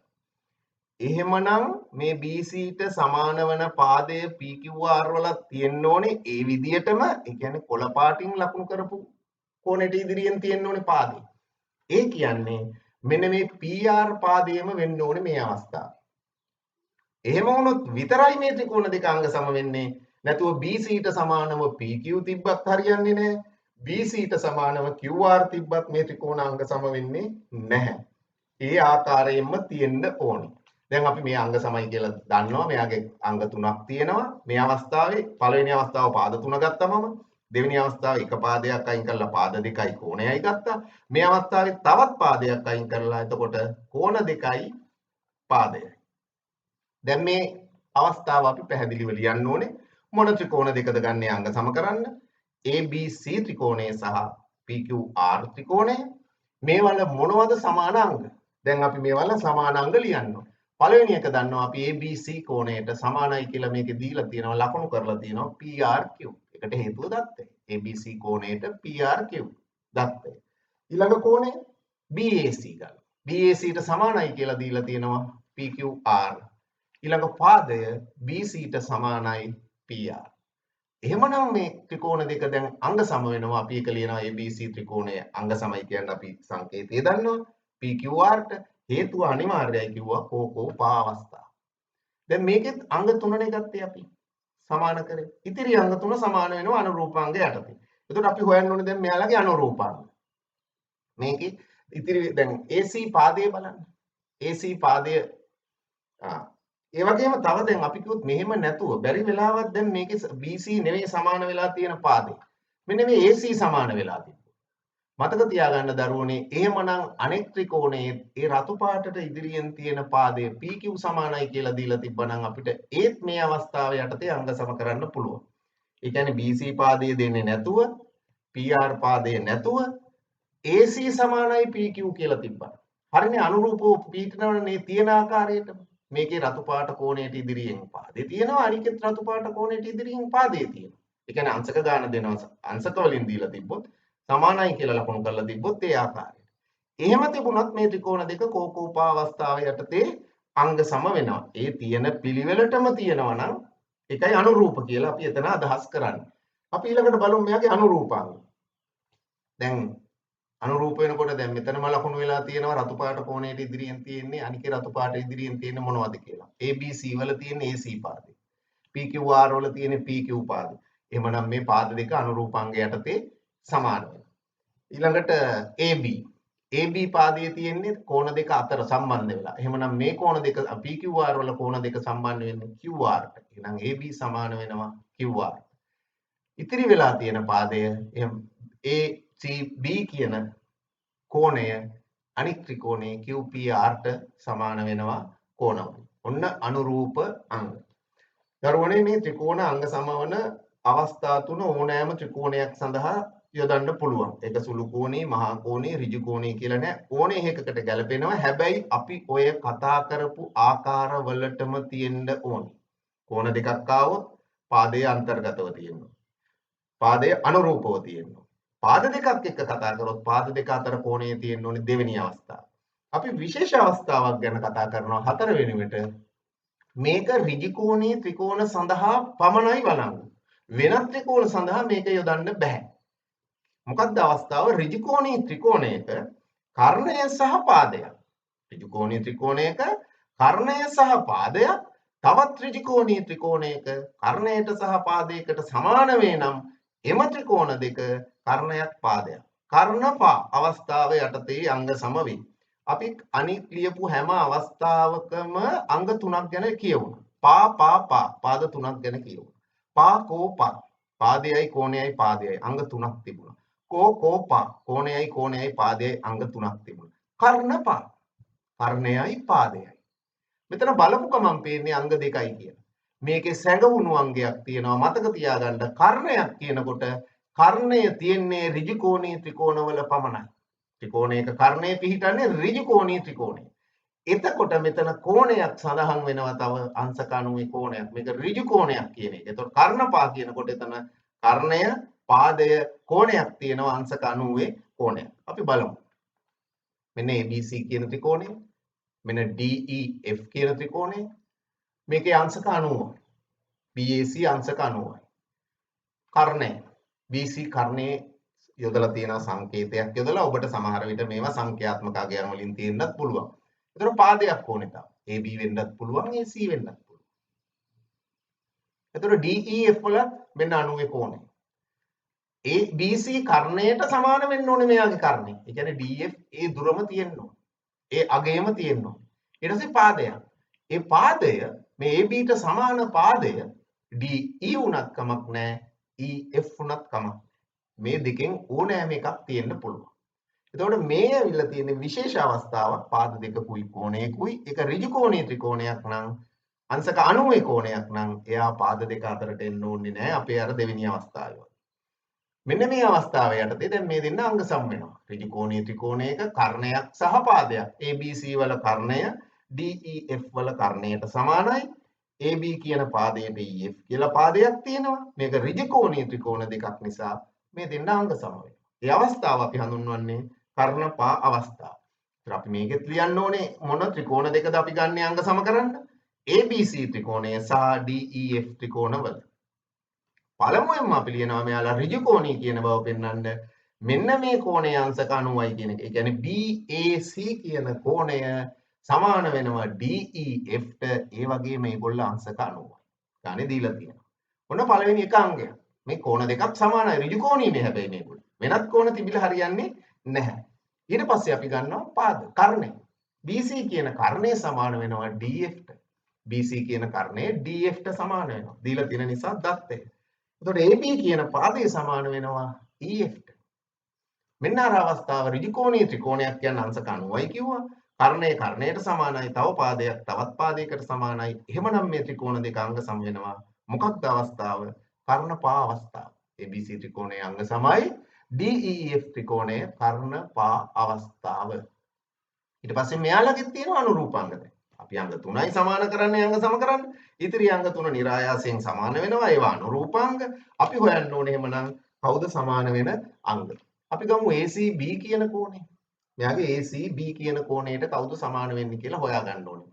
Speaker 1: එහෙමනම් මේ BC ට සමාන වන පාදය PQR වල තියෙන්න ඕනේ ඒ විදිහටම. ඒ කියන්නේ කොළ පාටින් ලකුණු කරපු කෝණයට ඉදිරියෙන් තියෙන්න ඕනේ පාදය. ඒ කියන්නේ මෙන්න මේ PR පාදයේම වෙන්න ඕනේ මේ අවස්ථාවේ. එහෙම වුණොත් විතරයි මේ ත්‍රිකෝණ දෙක අංග සම වෙන්නේ. නැතුව BC ට සමානව PQ තිබ්බත් හරියන්නේ නැහැ. BC ට සමානව QR තිබ්බත් මේ ත්‍රිකෝණ අංග සම වෙන්නේ නැහැ. ඒ ආකාරයෙන්ම තියෙන්න ඕනේ. දැන් අපි මේ අංග සමයි කියලා දන්නවා. මෙයාගේ අංග තුනක් තියෙනවා. මේ අවස්ථාවේ පළවෙනි අවස්ථාව පාද තුන ගත්තමම දෙවෙනි අවස්ථාවේ එක පාදයක් අයින් කරලා පාද දෙකයි කෝණයයි ගත්තා. මේ අවස්ථාවේ තවත් පාදයක් අයින් කරලා එතකොට කෝණ දෙකයි පාදයයි. දැන් මේ අවස්ථාව අපි පැහැදිලිව ලියන්න ඕනේ. මොන ත්‍රිකෝණ දෙකද ගන්නේ අංග සම කරන්න? ABC ත්‍රිකෝණය සහ PQR ත්‍රිකෝණය. මේවල මොනවද සමාන අංග? දැන් අපි මේවල සමාන අංග ලියනවා. පළවෙනි එක දන්නවා අපි ABC කෝණයට සමානයි කියලා මේකේ දීලා තියෙනවා ලකුණු කරලා තියෙනවා PRQ. ඒකට හේතුව දත්තේ. ABC කෝණයට PRQ දත්තේ. ඊළඟ කෝණය BAC ගන්න. BAC ට සමානයි කියලා දීලා තියෙනවා PQR. ඊළඟ පාදය BC ට සමානයි PR. එහෙමනම් මේ ත්‍රිකෝණ දෙක දැන් අංග සම වෙනවා. අපි එක ලියනවා ABC ත්‍රිකෝණය අංග සමයි කියන්නේ අපි සංකේතය දන්නවා. PQR ට හේතුව අනිවාර්යයි කිව්වා කෝකෝපා අවස්ථාව. දැන් මේකෙත් අංග තුනනේ ගත්තේ අපි. සමාන කරේ. ඉතිරි අංග තුන සමාන වෙනවා අනුරූපාංග යටතේ. එතකොට අපි හොයන්න ඕනේ දැන් මෙයාලගේ අනුරූපාංග. මේකේ ඉතිරි දැන් AC පාදයේ බලන්න. AC පාදය ඒ වගේම තව දැන් අපි කිව්වොත් මෙහෙම නැතුව බැරි වෙලාවක් දැන් මේකේ BC නෙවෙයි සමාන වෙලා තියෙන පාදේ. මෙන්න මේ AC සමාන වෙලා තිබ්බා. මතක තියාගන්න දරුවනේ එහෙමනම් අනෙක් ත්‍රිකෝණයේ ඒ රතු පාටට ඉදිරියෙන් තියෙන පාදය PQ සමානයි කියලා දීලා තිබ්බනම් අපිට ඒත් මේ අවස්ථාව යටතේ අංග සම කරන්න පුළුවන්. ඒ කියන්නේ BC පාදය දෙන්නේ නැතුව PR පාදය නැතුව AC සමානයි PQ කියලා තිබ්බා. හරිනේ අනුරූපව පීඨනවනේ තියෙන ආකාරයටම. මේකේ රතු පාට කෝණයට ඉදිරියෙන් පාදේ තියෙනවා අනිකෙත් රතු පාට කෝණයට ඉදිරියෙන් පාදේ තියෙනවා. ඒ කියන්නේ අංශක ගාන දෙනවා අංශක වලින් දීලා තිබ්බොත් සමානයි කියලා ලකුණු කරලා තිබ්බොත් ඒ ආකාරයට. එහෙම තිබුණත් මේ ත්‍රිකෝණ දෙක කෝකෝපා අවස්ථාව යටතේ අංග සම වෙනවා. ඒ තියෙන පිළිවෙලටම තියෙනවා නම් ඒකයි අනුරූප කියලා අපි එතන අදහස් කරන්නේ. අපි ඊළඟට බලමු මෙයාගේ අනුරූපාංග. දැන් අනුරූප වෙනකොට දැන් මෙතනම ලකුණු වෙලා තියෙනවා රතු පාට කෝණයට ඉදිරියෙන් තියෙන්නේ අනිකේ රතු පාට ඉදිරියෙන් තියෙන්නේ මොනවද කියලා. ABC වල තියෙන්නේ AC පාදේ. PQR වල තියෙන්නේ PQ පාදේ. එහෙමනම් මේ පාද දෙක අනුරූපාංග යටතේ සමාන වෙනවා. ඊළඟට AB. AB පාදයේ තියෙන්නේ කෝණ දෙක අතර සම්බන්ධ වෙලා. එහෙමනම් මේ කෝණ දෙක PQR වල කෝණ දෙක සම්බන්ධ වෙන්නේ QR ට. එහෙනම් AB සමාන වෙනවා QR. ඉතිරි වෙලා තියෙන පාදය ACB කියන කෝණය අනික් ත්‍රිකෝණයේ QPR ට සමාන වෙනවා කෝණවලින්. ඔන්න අනුරූප අංග. දරුවනේ මේ ත්‍රිකෝණ අංග සමවන අවස්ථා තුන ඕනෑම ත්‍රිකෝණයක් සඳහා යොදන්න පුළුවන්. ඒක සුළු කෝණී, මහා කෝණී, ඍජු කෝණී කියලා නෑ. ඕනේ එකකට ගැලපෙනවා. හැබැයි අපි ඔය කතා කරපු ආකාරවලටම තියෙන්න ඕනේ. කෝණ දෙකක් ආවොත් පාදයේ අන්තර්ගතව තියෙනවා. පාදයේ අනුරූපව තියෙනවා. පාද දෙකක් එක්ක කතා කරොත් පාද දෙක අතර කෝණය තියෙන්න ඕනේ දෙවෙනි අවස්ථාව. අපි විශේෂ අවස්ථාවක් ගැන කතා කරනවා හතරවෙනි විට. මේක ඍජු කෝණී ත්‍රිකෝණ සඳහා පමණයි වළංගු. වෙනත් ත්‍රිකෝණ සඳහා මේක යොදන්න බෑ. මොකක්ද අවස්ථාව? ඍජු කෝණී ත්‍රිකෝණයක කර්ණය සහ පාදයක්. ඍජු කෝණී ත්‍රිකෝණයක කර්ණය සහ පාදයක් තවත් ඍජු කෝණී ත්‍රිකෝණයක කර්ණයට සහ පාදයකට සමාන වේ නම් එම ත්‍රිකෝණ දෙක කර්ණයක් පාදයක්. කර්ණපා අවස්ථාව යටතේ අංග සම වේ. අපි අනික් ලියපු හැම අවස්ථාවකම අංග තුනක් ගැන කියවුණා. පාද තුනක් ගැන කියවුණා. පා පාදයයි කෝණයයි පාදයයි අංග තුනක් තිබුණා. කෝපා කෝණයයි පාදයයි අංග තුනක් තිබුණා. කර්ණපා කර්ණයයි පාදයයි. මෙතන බලපු ගමන් පේන්නේ අංග දෙකයි කියලා. මේකේ සැඟවුණු අංගයක් තියෙනවා. මතක තියාගන්න කර්ණයක් කියනකොට කර්ණය තියෙන්නේ ඍජු කෝණී ත්‍රිකෝණවල පමණයි. ත්‍රිකෝණයක කර්ණය පිහිටන්නේ ඍජු කෝණී ත්‍රිකෝණය. එතකොට මෙතන කෝණයක් සඳහන් වෙනවා තව අංශක 90 කෝණයක්. මේක ඍජු කෝණයක් කියන එක. එතකොට කර්ණපා කියනකොට එතන කර්ණය පාදය කෝණයක් තියෙනවා අංශක 90 කෝණයක්. අපි බලමු. මෙන්න ABC කියන ත්‍රිකෝණය. මෙන්න DEF කියන ත්‍රිකෝණය. මේකේ අංශක 90යි. BAC අංශක 90යි. කර්ණය BC කර්ණයේ යොදලා තියෙන සංකේතයක් යොදලා ඔබට සමහර විට මේවා සංඛ්‍යාත්මක අගයන් වලින් තියෙන්නත් පුළුවන්. ඒතර පාදයක් ඕනේ තා. AB වෙන්නත් පුළුවන් AC වෙන්නත් පුළුවන්. ඒතර DEF වල මෙන්න 90 කෝණය. BC කර්ණයට සමාන වෙන්න ඕනේ මෙයාගේ කර්ණය. ඒ කියන්නේ DF ඒ දුරම තියෙන්න ඕනේ. ඒ අගයම තියෙන්න ඕනේ. ඊට පස්සේ පාදයක්. ඒ පාදය මේ ABට සමාන පාදය DE උනත් කමක් නැහැ. EF උනත් කමක්. මේ දෙකෙන් ඕනෑම එකක් තියෙන්න පුළුවන්. එතකොට මේ ඇවිල්ලා තියෙන විශේෂ අවස්ථාවක් පාද දෙකකුයි කෝණයකුයි ඒක ඍජු කෝණී ත්‍රිකෝණයක් නම් අංශක 90 කෝණයක් නම් එයා පාද දෙක අතරට එන්න ඕනේ නැහැ අපේ අර දෙවෙනි අවස්ථාවේ. මෙන්න මේ අවස්ථාව යටතේ දැන් මේ දෙන්න අංග සම වෙනවා. ඍජු කෝණී ත්‍රිකෝණයක කර්ණයක් සහ පාදයක්. ABC වල කර්ණය DEF වල කර්ණයට සමානයි. AB කියන පාදයට EF කියලා පාදයක් තියෙනවා. මේක ඍජු කෝණී ත්‍රිකෝණ දෙකක් නිසා මේ දෙන්න අංග සම වෙනවා. ඒ අවස්ථාව අපි හඳුන්වන්නේ කර්ණපා අවස්ථාව. ඒත් අපි මේකෙත් ලියන්න ඕනේ මොන ත්‍රිකෝණ දෙකද අපි ගන්න අංග සම කරන්න? ABC ත්‍රිකෝණය සහ DEF ත්‍රිකෝණවල. පළමුවෙන්ම අපි ලියනවා මෙයාලා ඍජු කෝණී කියන බව පෙන්වන්න මෙන්න මේ කෝණයේ අංශක 90යි කියන එක. ඒ කියන්නේ BAC කියන කෝණය සමාන වෙනවා DEFට. ඒ වගේ මේගොල්ල අංශක 90යි. ගානේ දීලා තියෙනවා. ඔන්න පළවෙනි එක අංගය. මේ කෝණ දෙකක් සමානයි. ඍජු කෝණීනේ හැබැයි මේගොල්ලෝ. වෙනත් කෝණ තිබිලා හරියන්නේ නැහැ. ඊට පස්සේ අපි ගන්නවා පාද කර්ණය. BC කියන කර්ණය සමාන වෙනවා DFට. BC කියන කර්ණය DFට සමාන වෙනවා. දීලා තියෙන නිසා දත්ත එක. එතකොට AB කියන පාදය සමාන වෙනවා EFට. මෙන්න අර අවස්ථාව ඍජු කෝණී ත්‍රිකෝණයක් කියන්නේ අංශක 90යි කිව්වා. කර්ණය කර්ණයට සමානයි. තව පාදයක් තවත් පාදයකට සමානයි. එහෙමනම් මේ ත්‍රිකෝණ දෙක අංග සම වෙනවා. මොකක්ද අවස්ථාව? කර්ණපා අවස්ථාව. ABC ත්‍රිකෝණයේ අංග සමයි DEF ත්‍රිකෝණය කර්ණපා අවස්ථාව. ඊට පස්සේ මෙයාලගෙත් තියෙන අනුරූපාංග දැන්. අපි අංග 3යි සමාන කරන්නේ අංග සම කරන්න. ඉතිරි අංග 3 નિરાයාසයෙන් සමාන වෙනවා. ඒවා අනුරූපාංග. අපි හොයන්න ඕනේ එහෙමනම් කවුද සමාන වෙන අංග? අපි ගමු ACB කියන කෝණය. මෙයාගේ ACB කියන කෝණයට කවුද සමාන වෙන්නේ කියලා හොයාගන්න ඕනේ.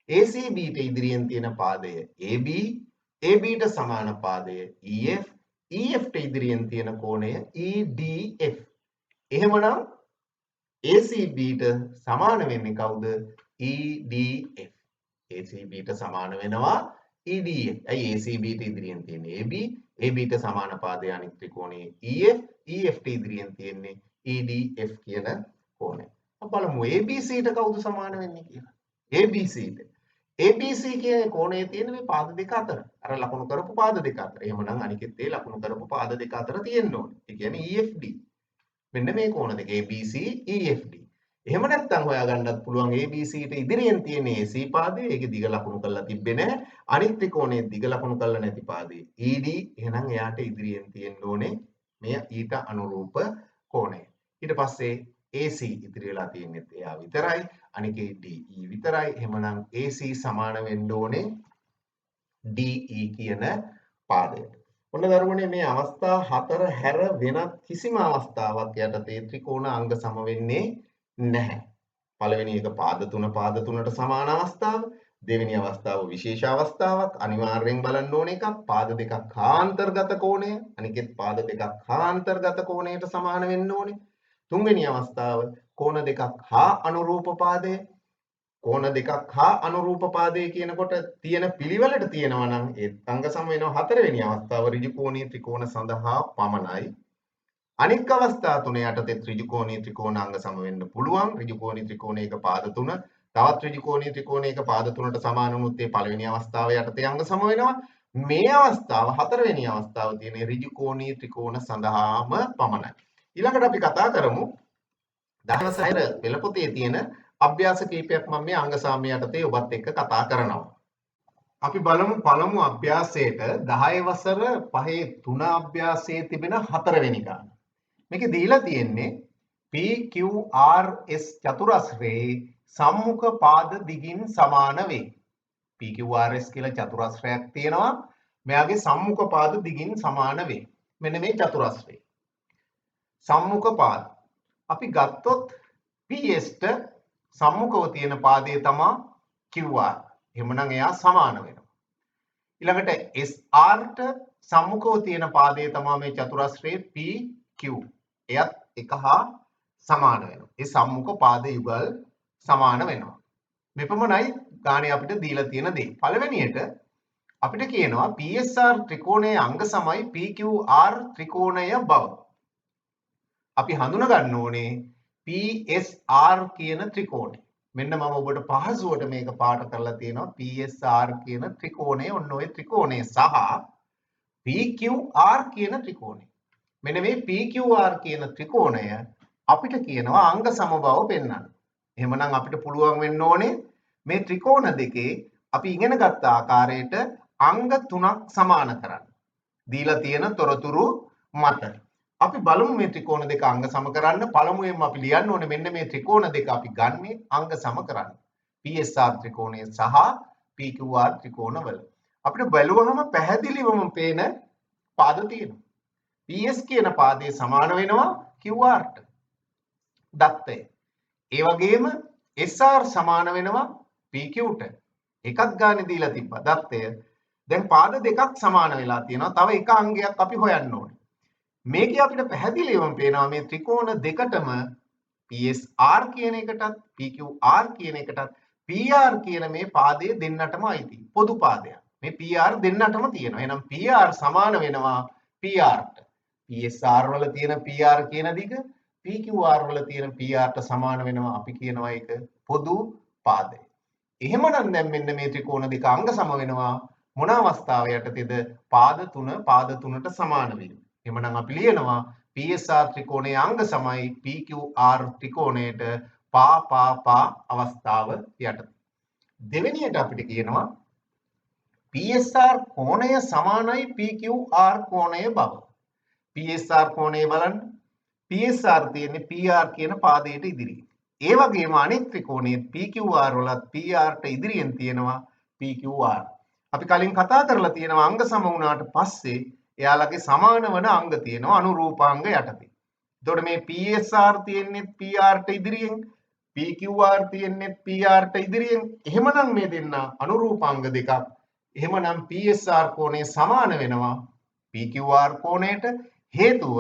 Speaker 1: ACBට ඉදිරියෙන් තියෙන පාදය AB, ABට සමාන පාදය EF, EFට ඉදිරියෙන් තියෙන කෝණය EDF. එහෙමනම් ACBට සමාන වෙන්නේ කවුද? EDF. ACBට සමාන වෙනවා EDF. ඇයි ACBට ඉදිරියෙන් තියෙන්නේ AB, ABට සමාන පාදය අනිත් ත්‍රිකෝණයේ EF, EFට ඉදිරියෙන් තියෙන්නේ EDF කියන කෝණය. අපි බලමු ABCට කවුද සමාන වෙන්නේ කියලා. ABCට ABC කියන කෝණයේ තියෙන මේ පාද දෙක අතර. අර ලකුණු කරපු පාද දෙක අතර. එහෙමනම් අනිකෙත් ඒ ලකුණු කරපු පාද දෙක අතර තියෙන්න ඕනේ. ඒ කියන්නේ EFD. මෙන්න මේ කෝණ දෙක ABC EFD. එහෙම නැත්නම් හොයාගන්නත් පුළුවන් ABCට ඉදිරියෙන් තියෙන AC පාදය. ඒකේ දිග ලකුණු කරලා තිබ්බේ නැහැ. අනිත් ත්‍රිකෝණයේ දිග ලකුණු කරලා නැති පාදේ ED. එහෙනම් එයාට ඉදිරියෙන් තියෙන්න ඕනේ මෙය ඊට අනුරූප කෝණය. ඊට පස්සේ AC ඉතිරි වෙලා තියෙන්නේ එයා විතරයි. අනිකේ DE විතරයි. එහෙමනම් AC සමාන වෙන්න ඕනේ DE කියන පාදයට. ඔන්න දරුවනේ මේ අවස්ථා හතර හැර වෙනත් කිසිම අවස්ථාවක් යටතේ ත්‍රිකෝණ අංග සම වෙන්නේ නැහැ. පළවෙනි එක පාද තුනට සමාන අවස්ථාව. දෙවෙනි අවස්ථාව විශේෂ අවස්ථාවක්. අනිවාර්යෙන් බලන්න ඕන එකක් පාද දෙකක් හා අන්තර්ගත කෝණය. අනිකෙත් පාද දෙකක් හා අන්තර්ගත කෝණයට සමාන වෙන්න ඕනේ. තුන්වෙනි අවස්ථාව කෝණ දෙකක් හා අනුරූප පාදය. කෝණ දෙකක් හා අනුරූප පාදය කියනකොට තියෙන පිළිවෙලට තියෙනවා නම් ඒ අංග සම වෙනවා. හතරවෙනි අවස්ථාව ඍජු කෝණීය ත්‍රිකෝණ සඳහා පමණයි. අනික් අවස්ථා තුන යටතේ ඍජු කෝණීය ත්‍රිකෝණ අංග සම වෙන්න පුළුවන්. ඍජු කෝණීය ත්‍රිකෝණයක පාද තුන තවත් ඍජු කෝණීය ත්‍රිකෝණයක පාද තුනට සමාන වුණොත් ඒ පළවෙනි අවස්ථාව යටතේ අංග සම වෙනවා. මේ අවස්ථාව හතරවෙනි අවස්ථාව තියෙන ඍජු කෝණීය ත්‍රිකෝණ සඳහාම පමණයි. ඊළඟට අපි කතා කරමු 16 පෙළ පොතේ තියෙන අභ්‍යාස කීපයක් මම මේ අංග සාම්‍ය යටතේ ඔබත් එක්ක කතා කරනවා. අපි බලමු පළමු අභ්‍යාසයට 10 වසර 5 අභ්‍යාසයේ තිබෙන 4 වෙනි ගාන. මේකේ දීලා තියෙන්නේ PQRS චතුරස්‍රයේ සම්මුඛ පාද දිගින් සමාන වේ. PQRS කියලා චතුරස්‍රයක් තියෙනවා. මෙයාගේ සම්මුඛ පාද දිගින් සමාන වේ. මෙන්න මේ චතුරස්‍රය. සම්මුඛ පාද. අපි ගත්තොත් PS ට සම්මුඛව තියෙන පාදය තමයි QR. එහෙමනම් එයා සමාන වෙනවා. ඊළඟට SR ට සම්මුඛව තියෙන පාදය තමයි මේ චතුරස්‍රයේ PQ. එයත් එක හා සමාන වෙනවා. ඒ සම්මුඛ පාද යුගල් සමාන වෙනවා. මෙපමණයි ගානේ අපිට දීලා තියෙන දේ. පළවෙනියට අපිට කියනවා PSR ත්‍රිකෝණයේ අංග සමයි PQR ත්‍රිකෝණය බව. අපි හඳුනා ගන්න ඕනේ PSR කියන ත්‍රිකෝණය. මෙන්න මම ඔබට පහසුවට මේක පාට කරලා තියෙනවා. PSR කියන ත්‍රිකෝණය ඔන්න ඔය ත්‍රිකෝණය සහ PQR කියන ත්‍රිකෝණය. මෙන්න මේ PQR කියන ත්‍රිකෝණය අපිට කියනවා අංග සම බව පෙන්වන්න. එහෙමනම් අපිට පුළුවන් වෙන්න ඕනේ මේ ත්‍රිකෝණ දෙකේ අපි ඉගෙන ගත්ත ආකාරයට අංග තුනක් සමාන කරන්න. දීලා තියෙන තොරතුරු මත අපි බලමු මේ ත්‍රිකෝණ දෙක අංග සම කරන්න. පළමුවෙන්ම අපි ලියන්න ඕනේ මෙන්න මේ ත්‍රිකෝණ දෙක අපි ගන්නෙ අංග සම කරන්න. PSR ත්‍රිකෝණය සහ PQR ත්‍රිකෝණවල. අපිට බලුවහම පැහැදිලිවම පේන පාද තියෙනවා. PS කියන පාදයේ සමාන වෙනවා QR ට. දත්තය. ඒ වගේම SR සමාන වෙනවා PQ ට. එකක් ගානේ දීලා තිබ්බා දත්තය. දැන් පාද දෙකක් සමාන වෙලා තියෙනවා. තව එක අංගයක් අපි හොයන්න ඕනේ. මේකේ අපිට පැහැදිලිවම පේනවා මේ ත්‍රිකෝණ දෙකටම PSR කියන එකටත් PQR කියන එකටත් PR කියන මේ පාදයේ දෙන්නටම අයිති. පොදු පාදයක්. මේ PR දෙන්නටම තියෙනවා. එහෙනම් PR සමාන වෙනවා PR ට. PSR වල තියෙන PR කියන දිග PQR වල තියෙන PR ට සමාන වෙනවා. අපි කියනවා ඒක පොදු පාදය. එහෙමනම් දැන් මෙන්න මේ ත්‍රිකෝණ දෙක අංග සම වෙනවා මොන අවස්ථාව යටතේද? පාද තුනට සමාන වීම. එහෙමනම් අපි ලියනවා PSR ත්‍රිකෝණයේ අංග සමයි PQR ත්‍රිකෝණයට පා අවස්ථාව යටතේ. දෙවෙනියට අපිට කියනවා PSR කෝණය සමානයි PQR කෝණය බව. PSR කෝණය බලන්න. PSR තියෙන්නේ PR කියන පාදයට ඉදිරියේ. ඒ වගේම අනෙක් ත්‍රිකෝණයේ PQR වලත් PR ට ඉදිරියෙන් තියෙනවා PQR. අපි කලින් කතා කරලා තියෙනවා අංග සම වුණාට පස්සේ එයාලගේ සමාන වන අංග තියෙනවා අනුරූපාංග යටතේ. එතකොට මේ PSR තියෙන්නේ PR ට ඉදිරියෙන්, PQR තියෙන්නේ PR ට ඉදිරියෙන්. එහෙමනම් මේ දෙන්න අනුරූපාංග දෙකක්. එහෙමනම් PSR කෝණය සමාන වෙනවා PQR කෝණයට. හේතුව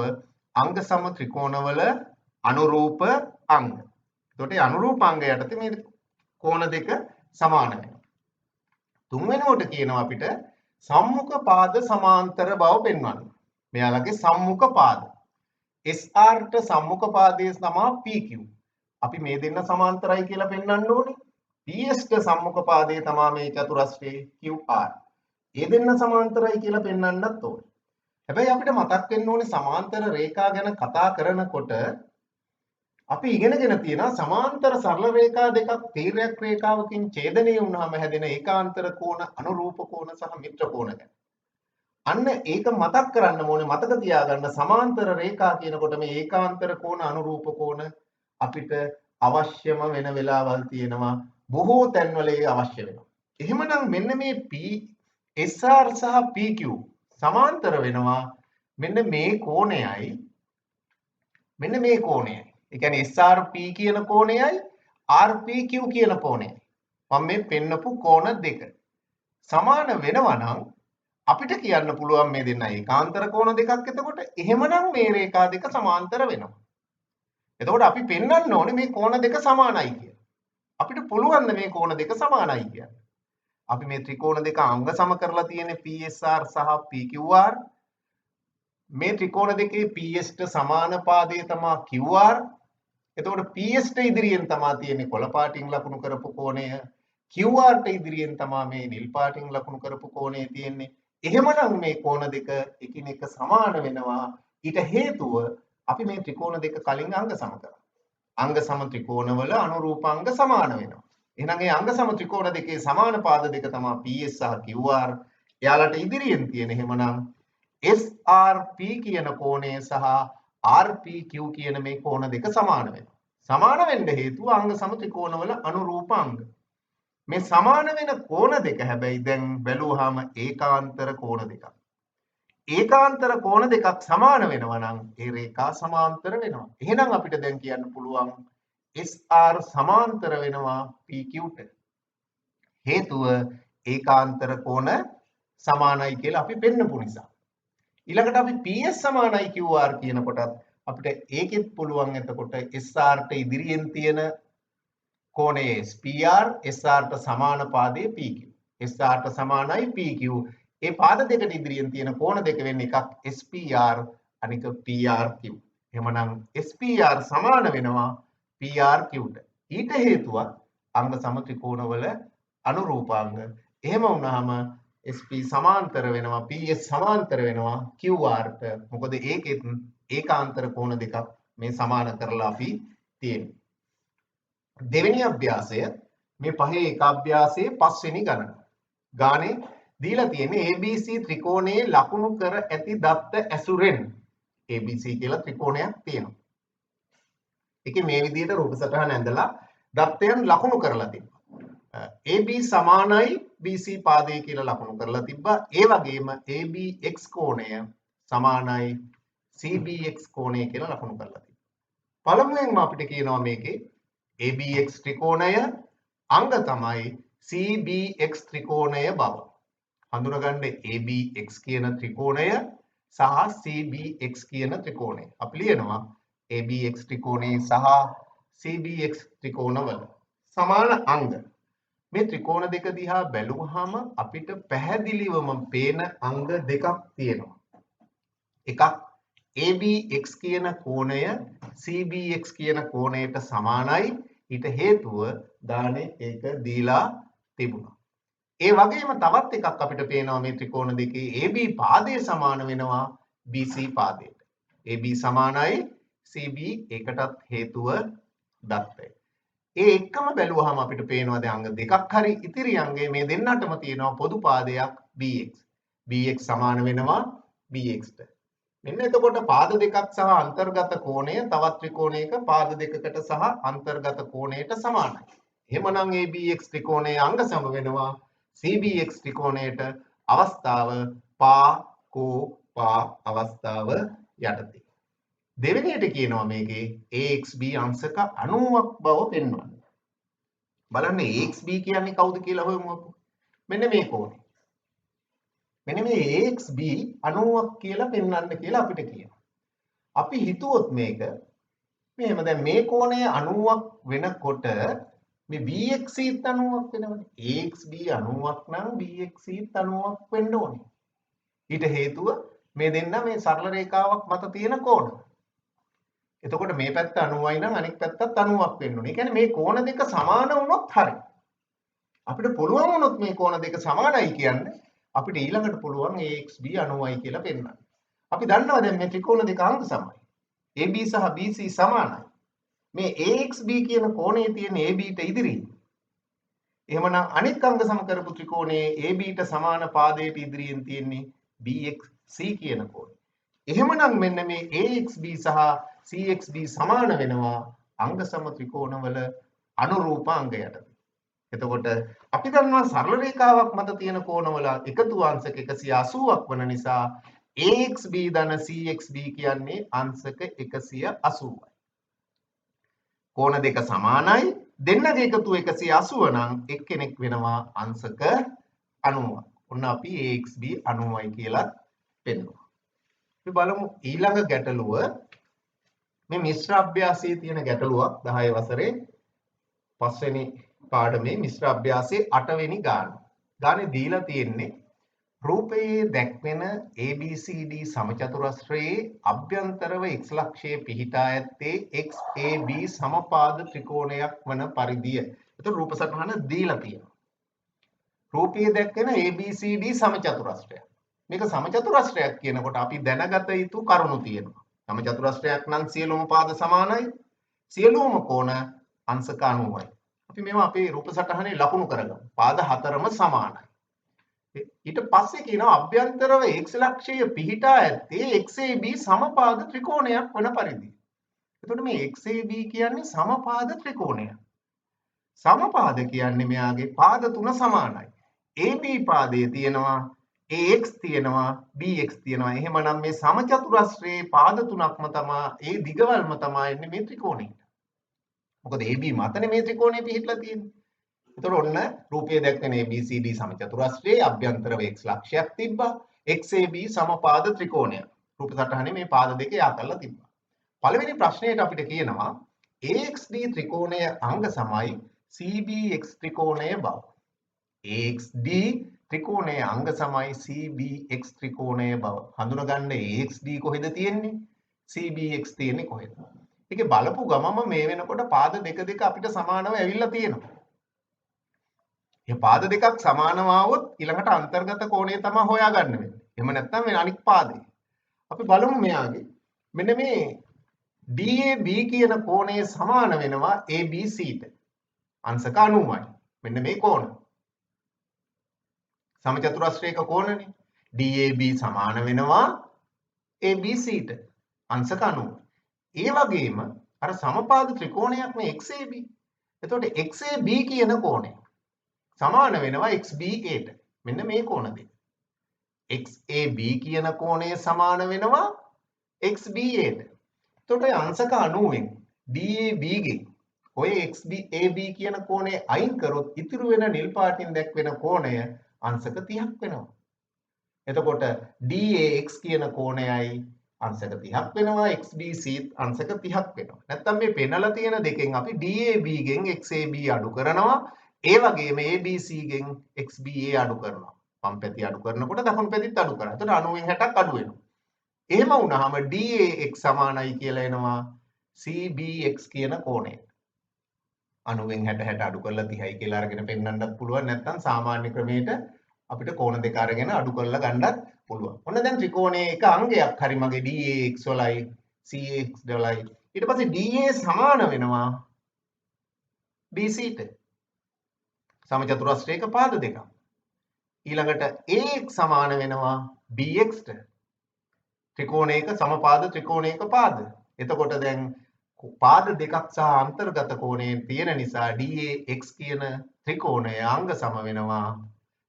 Speaker 1: අංග සම ත්‍රිකෝණවල අනුරූප අංග. එතකොට මේ අනුරූපාංග යටතේ මේ කෝණ දෙක සමාන වෙනවා. තුන්වෙනුවට කියනවා අපිට සම්මුඛ පාද සමාන්තර බව පෙන්වන්න. මෙයාලගේ සම්මුඛ පාද. SR ට සම්මුඛ පාදයේ තමයි PQ. අපි මේ දෙන්න සමාන්තරයි කියලා පෙන්වන්න ඕනේ. PS ට සම්මුඛ පාදයේ තමයි මේ චතුරස්‍රයේ QR. මේ දෙන්න සමාන්තරයි කියලා පෙන්වන්නත් ඕනේ. හැබැයි අපිට මතක් වෙන්න ඕනේ සමාන්තර රේඛා ගැන කතා කරනකොට අපි ඉගෙනගෙන තියෙනවා සමාන්තර සරල රේඛා දෙකක් තීර්යක් රේඛාවකින් ඡේදනය වුණාම හැදෙන ඒකාන්තර කෝණ, අනුරූප කෝණ සහ මිත්‍ර කෝණ ගැන. අන්න ඒක මතක් කරන්න ඕනේ මතක තියාගන්න සමාන්තර රේඛා කියනකොට මේ ඒකාන්තර කෝණ අනුරූප කෝණ අපිට අවශ්‍යම වෙන වෙලාවල් තියෙනවා බොහෝ තැන්වල ඒ අවශ්‍ය වෙනවා. එහෙමනම් මෙන්න මේ SR සහ PQ සමාන්තර වෙනවා මෙන්න මේ කෝණයයි මෙන්න මේ කෝණයයි. ඒ කියන්නේ SRP කියන කෝණයයි RPQ කියන කෝණයයි. මම මේ පෙන්නපු කෝණ දෙක සමාන වෙනවා නම් අපිට කියන්න පුළුවන් මේ දෙන්න ඒකාන්තර කෝණ දෙකක් එතකොට එහෙමනම් මේ රේඛා දෙක සමාන්තර වෙනවා. එතකොට අපි පෙන්වන්න ඕනේ මේ කෝණ දෙක සමානයි කියලා. අපිට පුළුවන් මේ කෝණ දෙක සමානයි කියන්නේ. අපි මේ ත්‍රිකෝණ දෙක අංග සම කරලා තියෙන්නේ PSR සහ PQR. මේ ත්‍රිකෝණ දෙකේ PS ට සමාන පාදය තමයි QR. එතකොට PS ට ඉදිරියෙන් තමයි තියෙන්නේ කොළ පාටින් ලකුණු කරපු කෝණය. QR ට ඉදිරියෙන් තමයි මේ නිල් පාටින් ලකුණු කරපු කෝණය තියෙන්නේ. එහෙමනම් මේ කෝණ දෙක එකිනෙක සමාන වෙනවා. ඊට හේතුව අපි මේ ත්‍රිකෝණ දෙක කලින් අංග සම කරා. අංග සම ත්‍රිකෝණවල අනුරූපාංග සමාන වෙනවා. එහෙනම් මේ අංග සම ත්‍රිකෝණ දෙකේ සමාන පාද දෙක තමයි PS සහ QR. එයාලට ඉදිරියෙන් තියෙන එහෙමනම් SRP කියන කෝණය සහ RPQ කියන මේ කෝණ දෙක සමාන වෙනවා. සමාන වෙන්න හේතුව අංග සම ත්‍රිකෝණවල අනුරූපාංග. මේ සමාන වෙන කෝණ දෙක හැබැයි දැන් බැලුවාම ඒකාන්තර කෝණ දෙකක්. ඒකාන්තර කෝණ දෙකක් සමාන වෙනවා නම් ඒ රේඛා සමාන්තර වෙනවා. එහෙනම් අපිට දැන් කියන්න පුළුවන් SR සමාන්තර වෙනවා PQ ට. හේතුව ඒකාන්තර කෝණ සමානයි කියලා අපි පෙන්නපු නිසා. ඊළඟට අපි PS සමානයි QR කියනකොටත් අපිට ඒකෙත් පුළුවන් එතකොට SR ට ඉදිරියෙන් තියෙන කෝණය SPR SR ට සමාන පාදයේ PQ. SR ට සමානයි PQ. ඒ පාද දෙකට ඉදිරියෙන් තියෙන කෝණ දෙක වෙන්නේ එකක් SPR අනික PRQ. එහෙමනම් SPR සමාන වෙනවා PRQ ට. ඊට හේතුවක් අංග සම ත්‍රිකෝණවල අනුරූපාංග. එහෙම වුණාම SP සමාන්තර වෙනවා PS සමාන්තර වෙනවා QR ට. මොකද ඒකෙත් ඒකාන්තර කෝණ දෙකක් මේ සමාන කරලා අපි තියෙන්නේ. දෙවෙනි අභ්‍යාසය මේ පහේ එක අභ්‍යාසයේ පස්වෙනි ගණන. ගානේ දීලා තියෙන්නේ ABC ත්‍රිකෝණයේ ලකුණු කර ඇති දත්ත ඇසුරෙන් ABC කියලා ත්‍රිකෝණයක් තියෙනවා. ඒකේ මේ විදිහට රූප සටහන ඇඳලා දත්තයන් ලකුණු කරලා තිබ්බා. AB සමානයි BC පාදය කියලා ලකුණු කරලා තිබ්බා. ඒ වගේම ABX කෝණය සමානයි CBX කෝණය කියලා ලකුණු කරලා තිබ්බා. පළමුවෙන්ම අපිට කියනවා මේකේ ABX ත්‍රිකෝණය අංග තමයි CBX ත්‍රිකෝණය බව. හඳුනගන්න ABX කියන ත්‍රිකෝණය සහ CBX කියන ත්‍රිකෝණය. අපි ලියනවා ABX ත්‍රිකෝණය සහ CBX ත්‍රිකෝණවල සමාන අංග. මේ ත්‍රිකෝණ දෙක දිහා බැලුවහම අපිට පැහැදිලිවම පේන අංග දෙකක් තියෙනවා. එකක් ABX කියන කෝණය CBX කියන කෝණයට සමානයි. ඊට හේතුව ගානේ ඒක දීලා තිබුණා. ඒ වගේම තවත් එකක් අපිට පේනවා මේ ත්‍රිකෝණ දෙකේ AB පාදය සමාන වෙනවා BC පාදයට. AB සමානයි CB ඒකටත් හේතුව දත්තය. ඒ එක්කම බැලුවහම අපිට පේනවා දැන් අංග දෙකක් හරි ඉතිරි අංගයේ මේ දෙන්නටම තියෙනවා පොදු පාදයක් BX. BX සමාන වෙනවා BX ට. මෙන්න එතකොට පාද දෙකක් සහ අන්තර්ගත කෝණය තවත් ත්‍රිකෝණයක පාද දෙකකට සහ අන්තර්ගත කෝණයට සමානයි. එහෙමනම් ABX ත්‍රිකෝණයේ අංග සම වෙනවා CBX ත්‍රිකෝණයට අවස්ථාව පා කෝ පා අවස්ථාව යටතේ. දෙවෙනියට කියනවා මේකේ AXB අංශක 90ක් බව පෙන්වන්න. බලන්න AXB කියන්නේ කවුද කියලා හොයමු අපි. මෙන්න මේ කෝණය. මෙන්න මේ AXB 90ක් කියලා පෙන්වන්න කියලා අපිට කියනවා. අපි හිතුවොත් මේක මෙහෙම දැන් මේ කෝණය 90ක් වෙනකොට මේ BX 90ක් වෙනවනේ. AXB 90ක් නම් BX 90ක් වෙන්න ඕනේ. ඊට හේතුව මේ දෙන්න මේ සරල රේඛාවක් මත තියෙන කෝණ. එතකොට මේ පැත්ත 90යි නම් අනෙක් පැත්තත් 90ක් වෙන්න ඕනේ. ඒ කියන්නේ මේ කෝණ දෙක සමාන වුණොත් හරි. අපිට පුළුවන් වුණොත් මේ කෝණ දෙක සමානයි කියන්නේ අපිට ඊළඟට පුළුවන් AXB 90යි කියලා පෙන්නන්න. අපි දන්නවා දැන් මේ ත්‍රිකෝණ දෙක අංග සමයි. AB සහ BC සමානයි. මේ AXB කියන කෝණයේ තියෙන AB ට ඉදිරියෙන්. එහෙමනම් අනිත් අංග සම කරපු ත්‍රිකෝණයේ AB ට සමාන පාදයට ඉදිරියෙන් තියෙන්නේ BXC කියන කෝණය. එහෙමනම් මෙන්න මේ AXB සහ CXB සමාන වෙනවා අංග සම ත්‍රිකෝණවල අනුරූප අංගයට. එතකොට අපි දන්නවා සරල රේඛාවක් මත තියෙන කෝණවල එකතු අංශක 180ක් වන නිසා AXB ධන CXB කියන්නේ අංශක 180යි. කෝණ දෙක සමානයි. දෙන්නගේ එකතුව 180 නම් එක්කෙනෙක් වෙනවා අංශක 90. ඔන්න අපි AXB 90යි කියලා පෙන්වනවා. අපි බලමු ඊළඟ ගැටලුව. මේ මිශ්‍ර අභ්‍යාසයේ තියෙන ගැටලුවක් 10 වසරේ 5 වෙනි පාඩමේ මිශ්‍ර අභ්‍යාසයේ 8 වෙනි ගානේ දීලා තියෙන්නේ රූපයේ දැක්වෙන ABCD සමචතුරස්‍රයේ අභ්‍යන්තරව x ලක්ෂයේ පිහිටා ඇත්තේ XAB සමපාද ත්‍රිකෝණයක් වන පරිදිය. එතකොට රූප සටහන දීලා තියෙනවා. රූපයේ දැක්වෙන ABCD සමචතුරස්‍රය. මේක සමචතුරස්‍රයක් කියනකොට අපි දැනගත යුතු කරුණු තියෙනවා. සමචතුරස්‍රයක් නම් සියලුම පාද සමානයි. සියලුම කෝණ අංශක 90යි. අපි මේවා අපේ රූප සටහනේ ලකුණු කරගමු. පාද හතරම සමානයි. ඊට පස්සේ කියනවා අභ්‍යන්තරව x ලක්ෂයේ පිහිටා ඇත්තේ XAB සමපාද ත්‍රිකෝණයක් වන පරිදි. එතකොට මේ XAB කියන්නේ සමපාද ත්‍රිකෝණයක්. සමපාද කියන්නේ මෙයාගේ පාද තුන සමානයි. AB පාදයේ තියෙනවා AX තියෙනවා BX තියෙනවා. එහෙමනම් මේ සමචතුරස්‍රයේ පාද තුනක්ම තමයි ඒ දිගවල්ම තමයි එන්නේ මේ ත්‍රිකෝණයට. මොකද AB මතනේ මේ ත්‍රිකෝණය පිහිටලා තියෙන්නේ. එතකොට ඔන්න රූපයේ දැක්වෙන ABCD සමචතුරස්‍රයේ අභ්‍යන්තරව x ලක්ෂයක් තිබ්බා. XAB සමපාද ත්‍රිකෝණය. රූප සටහනේ මේ පාද දෙක යා කරලා තිබ්බා. පළවෙනි ප්‍රශ්නයට අපිට කියනවා AXD ත්‍රිකෝණය අංග සමයි CBX ත්‍රිකෝණය බව. AXD ත්‍රිකෝණය අංග සමයි CBX ත්‍රිකෝණය බව. හඳුනගන්න AXD කොහෙද තියෙන්නේ? CBX තියෙන්නේ කොහෙද? ඒකේ බලපු ගමම මේ වෙනකොට පාද දෙක දෙක අපිට සමානව ඇවිල්ලා තියෙනවා. මේ පාද දෙකක් සමානව આવොත් ඊළඟට අන්තර්ගත කෝණය තමයි හොයාගන්න වෙන්නේ. එහෙම නැත්නම් මේ අනික් පාදේ. අපි බලමු මෙයාගේ. මෙන්න මේ DAB කියන කෝණය සමාන වෙනවා ABCට. අංශක 90යි. මෙන්න මේ කෝණ. සමචතුරස්‍රයක කෝණනේ. DAB සමාන වෙනවා ABCට. අංශක 90. ඒ වගේම අර සමපාද ත්‍රිකෝණයක් මේ XAB. එතකොට XAB කියන කෝණය සමාන වෙනවා XBAට. මෙන්න මේ කෝණ දෙක. XAB කියන කෝණය සමාන වෙනවා XBAට. එතකොට අංශක 90න් DAB ගෙන් ඔය XAB කියන කෝණය අයින් කරොත් ඉතුරු වෙන නිල් පාටින් දැක්වෙන කෝණය අංශක 30ක් වෙනවා. එතකොට DAX කියන කෝණයයි අංශක 30ක් වෙනවා. XBC අංශක 30ක් වෙනවා. නැත්තම් මේ පෙන්නලා තියෙන දෙකෙන් අපි DAB ගෙන් XAB අඩු කරනවා. ඒ වගේම ABC ගෙන් XBA අඩු කරනවා. වම් පැති අඩු කරනකොට දකුණු පැතිත් අඩු කරනවා. එතකොට 90න් 60ක් අඩු වෙනවා. එහෙම වුණාම DAX සමානයි කියලා එනවා CBX කියන කෝණයට. 90න් 60 අඩු කරලා 30යි කියලා අරගෙන පෙන්නන්නත් පුළුවන්. නැත්නම් සාමාන්‍ය ක්‍රමයට අපිට කෝණ දෙක අරගෙන අඩු කරලා ගන්නත් පුළුවන්. ඔන්න දැන් ත්‍රිකෝණයේ එක අංගයක් හරි මගේ DAX වලයි CX වලයි. ඊට පස්සේ DA සමාන වෙනවා BCට. සමචතුරස්‍රයක පාද දෙකක්. ඊළඟට AX සමාන වෙනවා BXට. ත්‍රිකෝණයක සමපාද ත්‍රිකෝණයක පාද. එතකොට දැන් පාද දෙකක් සහ අන්තර්ගත කෝණයෙන් තියෙන නිසා DAX කියන ත්‍රිකෝණය අංග සම වෙනවා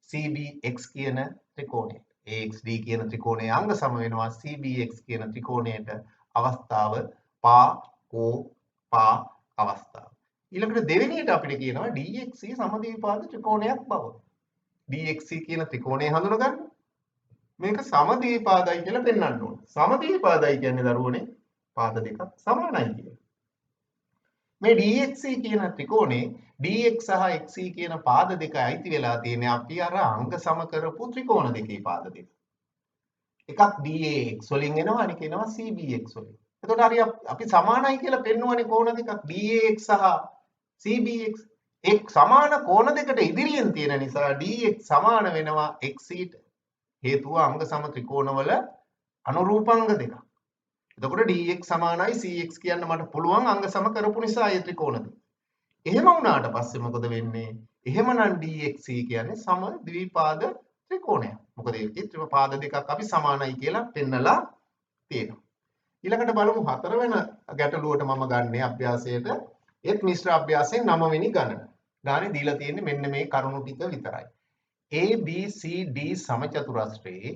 Speaker 1: CBX කියන ත්‍රිකෝණයට. AXD කියන ත්‍රිකෝණයේ අංග සම වෙනවා CBX කියන ත්‍රිකෝණයට. අවස්ථාව පා කෝ පා අවස්ථාව. ඊළඟට දෙවෙනියට අපිට කියනවා DXC සමද්විපාද ත්‍රිකෝණයක් බව. DXC කියන ත්‍රිකෝණය හඳුනගන්න. මේක සමද්විපාදයි කියලා පෙන්වන්න ඕනේ. සමද්විපාදයි කියන්නේ දරුවනේ පාද දෙකක් සමානයි කියලා. මේ DXC කියන ත්‍රිකෝණේ DX සහ XC කියන පාද දෙක අයිති වෙලා තියෙන්නේ අපි අර අංග සම කරපු ත්‍රිකෝණ දෙකේ පාද දෙක. එකක් DAX වලින් එනවා අනික එනවා CBX වලින්. එතකොට හරි අපි සමානයි කියලා පෙන්වන්නේ කෝණ දෙකක් DAX සහ CBX. එක් සමාන කෝණ දෙකට ඉදිරියෙන් තියෙන නිසා DX සමාන වෙනවා XCට. හේතුව අංග සම ත්‍රිකෝණවල අනුරූපාංග දෙකක්. එතකොට DX සමානයි CX කියන්න මට පුළුවන් අංග සම කරපු නිසා ඒ ත්‍රිකෝණ දෙක. එහෙම වුණාට පස්සේ මොකද වෙන්නේ? එහෙමනම් DXC කියන්නේ සම ද්විපාද ත්‍රිකෝණයක්. මොකද ඒ චිත්‍රම පාද දෙකක් අපි සමානයි කියලා පෙන්නලා තියෙනවා. ඊළඟට බලමු හතරවෙන ගැටලුවට මම ගන්නේ අභ්‍යාසයට ඒත් මිශ්‍ර අභ්‍යාසයෙන් 9 වෙනි ගණන. ගානේ දීලා තියෙන්නේ මෙන්න මේ කරුණු ටික විතරයි. A B C D සමචතුරස්‍රයේ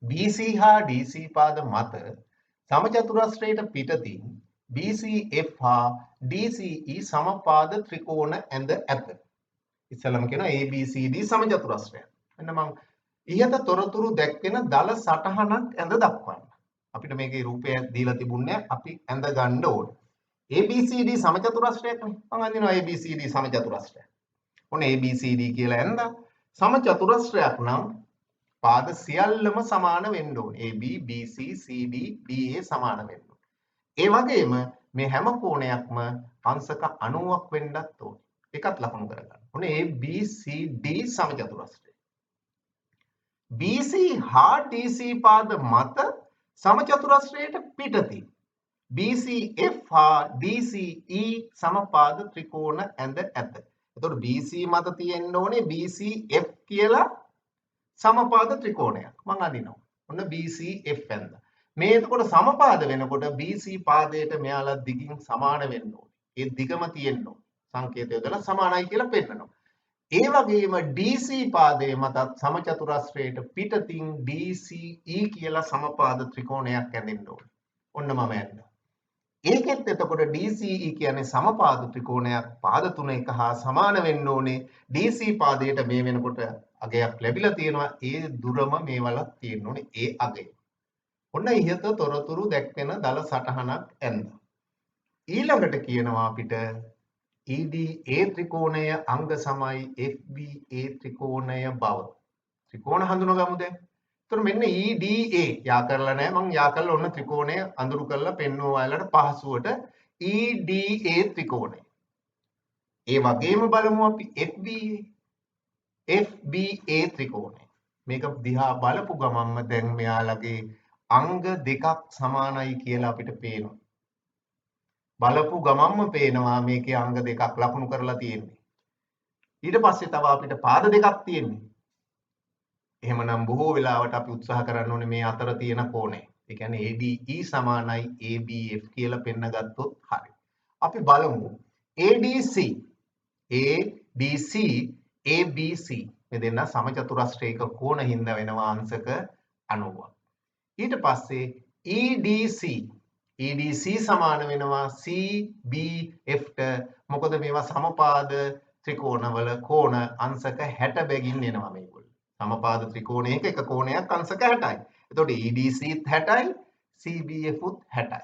Speaker 1: BC හා DC පාද මත සමචතුරස්‍රයට පිටතින් BCF හා DCE සමපාද ත්‍රිකෝණ ඇඳ ඇත. ඉස්සෙල්ලාම කියනවා ABCD සමචතුරස්‍රය. මෙන්න මම ඉහත තොරතුරු දැක්වෙන දල සටහනක් ඇඳ දක්වන්න. අපිට මේකේ රූපය දීලා තිබුණේ අපි ඇඳ ගන්න ඕනේ. ABCD සමචතුරස්‍රයක්නේ. මම අඳිනවා ABCD සමචතුරස්‍රය. ඔන්න ABCD කියලා ඇඳා. සමචතුරස්‍රයක් නම් පාද සියල්ලම සමාන වෙන්න ඕනේ. AB BC CD DA සමාන වෙන්න ඕනේ. ඒ වගේම මේ හැම කෝණයක්ම අංශක 90ක් වෙන්නත් ඕනේ. ඒකත් ලකුණු කරගන්න. ඔන්න ABCD සමචතුරස්‍රය. BC හා DC පාද මත සමචතුරස්‍රයට පිටතින් BCF හා DCE සමපාද ත්‍රිකෝණ ඇඳ ඇත. එතකොට BC මත තියෙන්න ඕනේ BCF කියලා සමපාද ත්‍රිකෝණයක්. මම අඳිනවා. ඔන්න BCF ඇඳ. මේ එතකොට සමපාද වෙනකොට BC පාදයට මෙයාලා දිගින් සමාන වෙන්න ඕනේ. ඒ දිගම තියෙන්න ඕනේ. සංකේතය යොදලා සමානයි කියලා පෙන්නනවා. ඒ වගේම DC පාදයේ මතත් සමචතුරස්‍රයට පිටතින් DCE කියලා සමපාද ත්‍රිකෝණයක් ඇඳෙන්න ඕනේ. ඔන්න මම ඇඳලා. ඒකෙත් එතකොට DCE කියන්නේ සමපාද ත්‍රිකෝණයක් පාද තුන එක හා සමාන වෙන්න ඕනේ. DC පාදයට මේ වෙනකොට අගයක් ලැබිලා තියෙනවා. ඒ දුරම මේවල තියෙන්න ඕනේ ඒ අගය. ඔන්න ඉහත තොරතුරු දැක්වෙන දල සටහනක් ඇඳලා. ඊළඟට කියනවා අපිට EDA ත්‍රිකෝණය අංග සමයි FBA ත්‍රිකෝණය බව. ත්‍රිකෝණ හඳුනගමු දැන්. එතකොට මෙන්න EDA යා කරලා නැහැ. මම යා කරලා ඔන්න ත්‍රිකෝණය අඳුරු කරලා පෙන්වුවා ඔයාලට පහසුවට EDA ත්‍රිකෝණය. ඒ වගේම බලමු අපි FBA ත්‍රිකෝණය. මේක දිහා බලපු ගමන්ම දැන් මෙයාලගේ අංග දෙකක් සමානයි කියලා අපිට පේනවා. බලපු ගමන්ම පේනවා මේකේ අංග දෙකක් ලකුණු කරලා තියෙන්නේ. ඊට පස්සේ තව අපිට පාද දෙකක් තියෙන්නේ. එහෙමනම් බොහෝ වෙලාවට අපි උත්සාහ කරන්න ඕනේ මේ අතර තියෙන කෝණය. ඒ කියන්නේ ADE සමානයි ABF කියලා පෙන්න ගත්තොත් හරි. අපි බලමු ADC ABC මේ දෙන්න සමචතුරස්‍රයක කෝණ හින්දා වෙනවා අංශක 90ක්. ඊට පස්සේ EDC සමාන වෙනවා CBFට. මොකද මේවා සමපාද ත්‍රිකෝණවල කෝණ අංශක 60 බැගින් එනවා මේගොල්ලෝ. සමපාද ත්‍රිකෝණයක එක කෝණයක් අංශක 60යි. එතකොට EDCත් 60යි CBF උත් 60යි.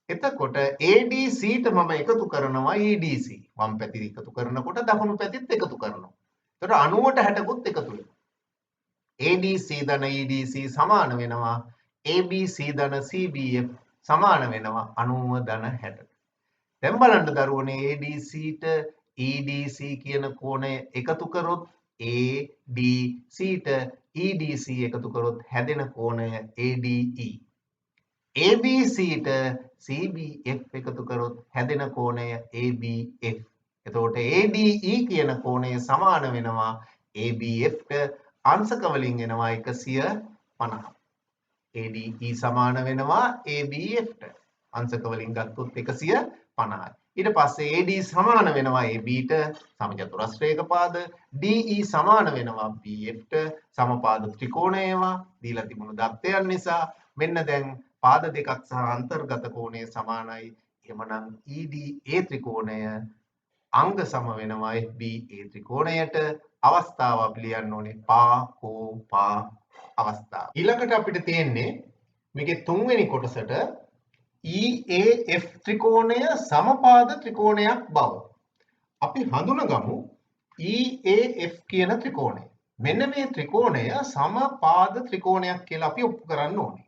Speaker 1: එතකොට ADCට මම එකතු කරනවා EDC. වම් පැති එකතු කරනකොට දකුණු පැතිත් එකතු කරනවා. එතකොට 90ට 60කුත් එකතු වෙනවා. ADC ධන EDC සමාන වෙනවා ABC ධන CBF සමාන වෙනවා 90 ධන 60. දැන් බලන්න දරුවනේ ADCට EDC කියන කෝණය එකතු කරොත් ADCට EDC එකතු කරොත් හැදෙන කෝණය ADE. ABCට CBF එකතු කරොත් හැදෙන කෝණය ABF. එතකොට ADE කියන කෝණය සමාන වෙනවා ABFට. අංශක වලින් එනවා 150. ADE සමාන වෙනවා ABFට. අංශක වලින් ගත්තොත් 150යි. ඊට පස්සේ AD සමාන වෙනවා ABට සමචතුරස්‍රයක පාද. DE සමාන වෙනවා BFට සමපාද ත්‍රිකෝණයවා දීලා තිබුණු දත්තයන් නිසා. මෙන්න දැන් පාද දෙකක් සහ අන්තර්ගත කෝණය සමානයි. එහෙමනම් EDA ත්‍රිකෝණය අංග සම වෙනවා FBA ත්‍රිකෝණයට. අවස්ථාව අපි ලියන්න ඕනේ පා අවස්ථාව. ඊළඟට අපිට තියෙන්නේ මේකේ තුන්වෙනි කොටසට EAF ත්‍රිකෝණය සමපාද ත්‍රිකෝණයක් බව. අපි හඳුනගමු EAF කියන ත්‍රිකෝණය. මෙන්න මේ ත්‍රිකෝණය සමපාද ත්‍රිකෝණයක් කියලා අපි ඔප්පු කරන්න ඕනේ.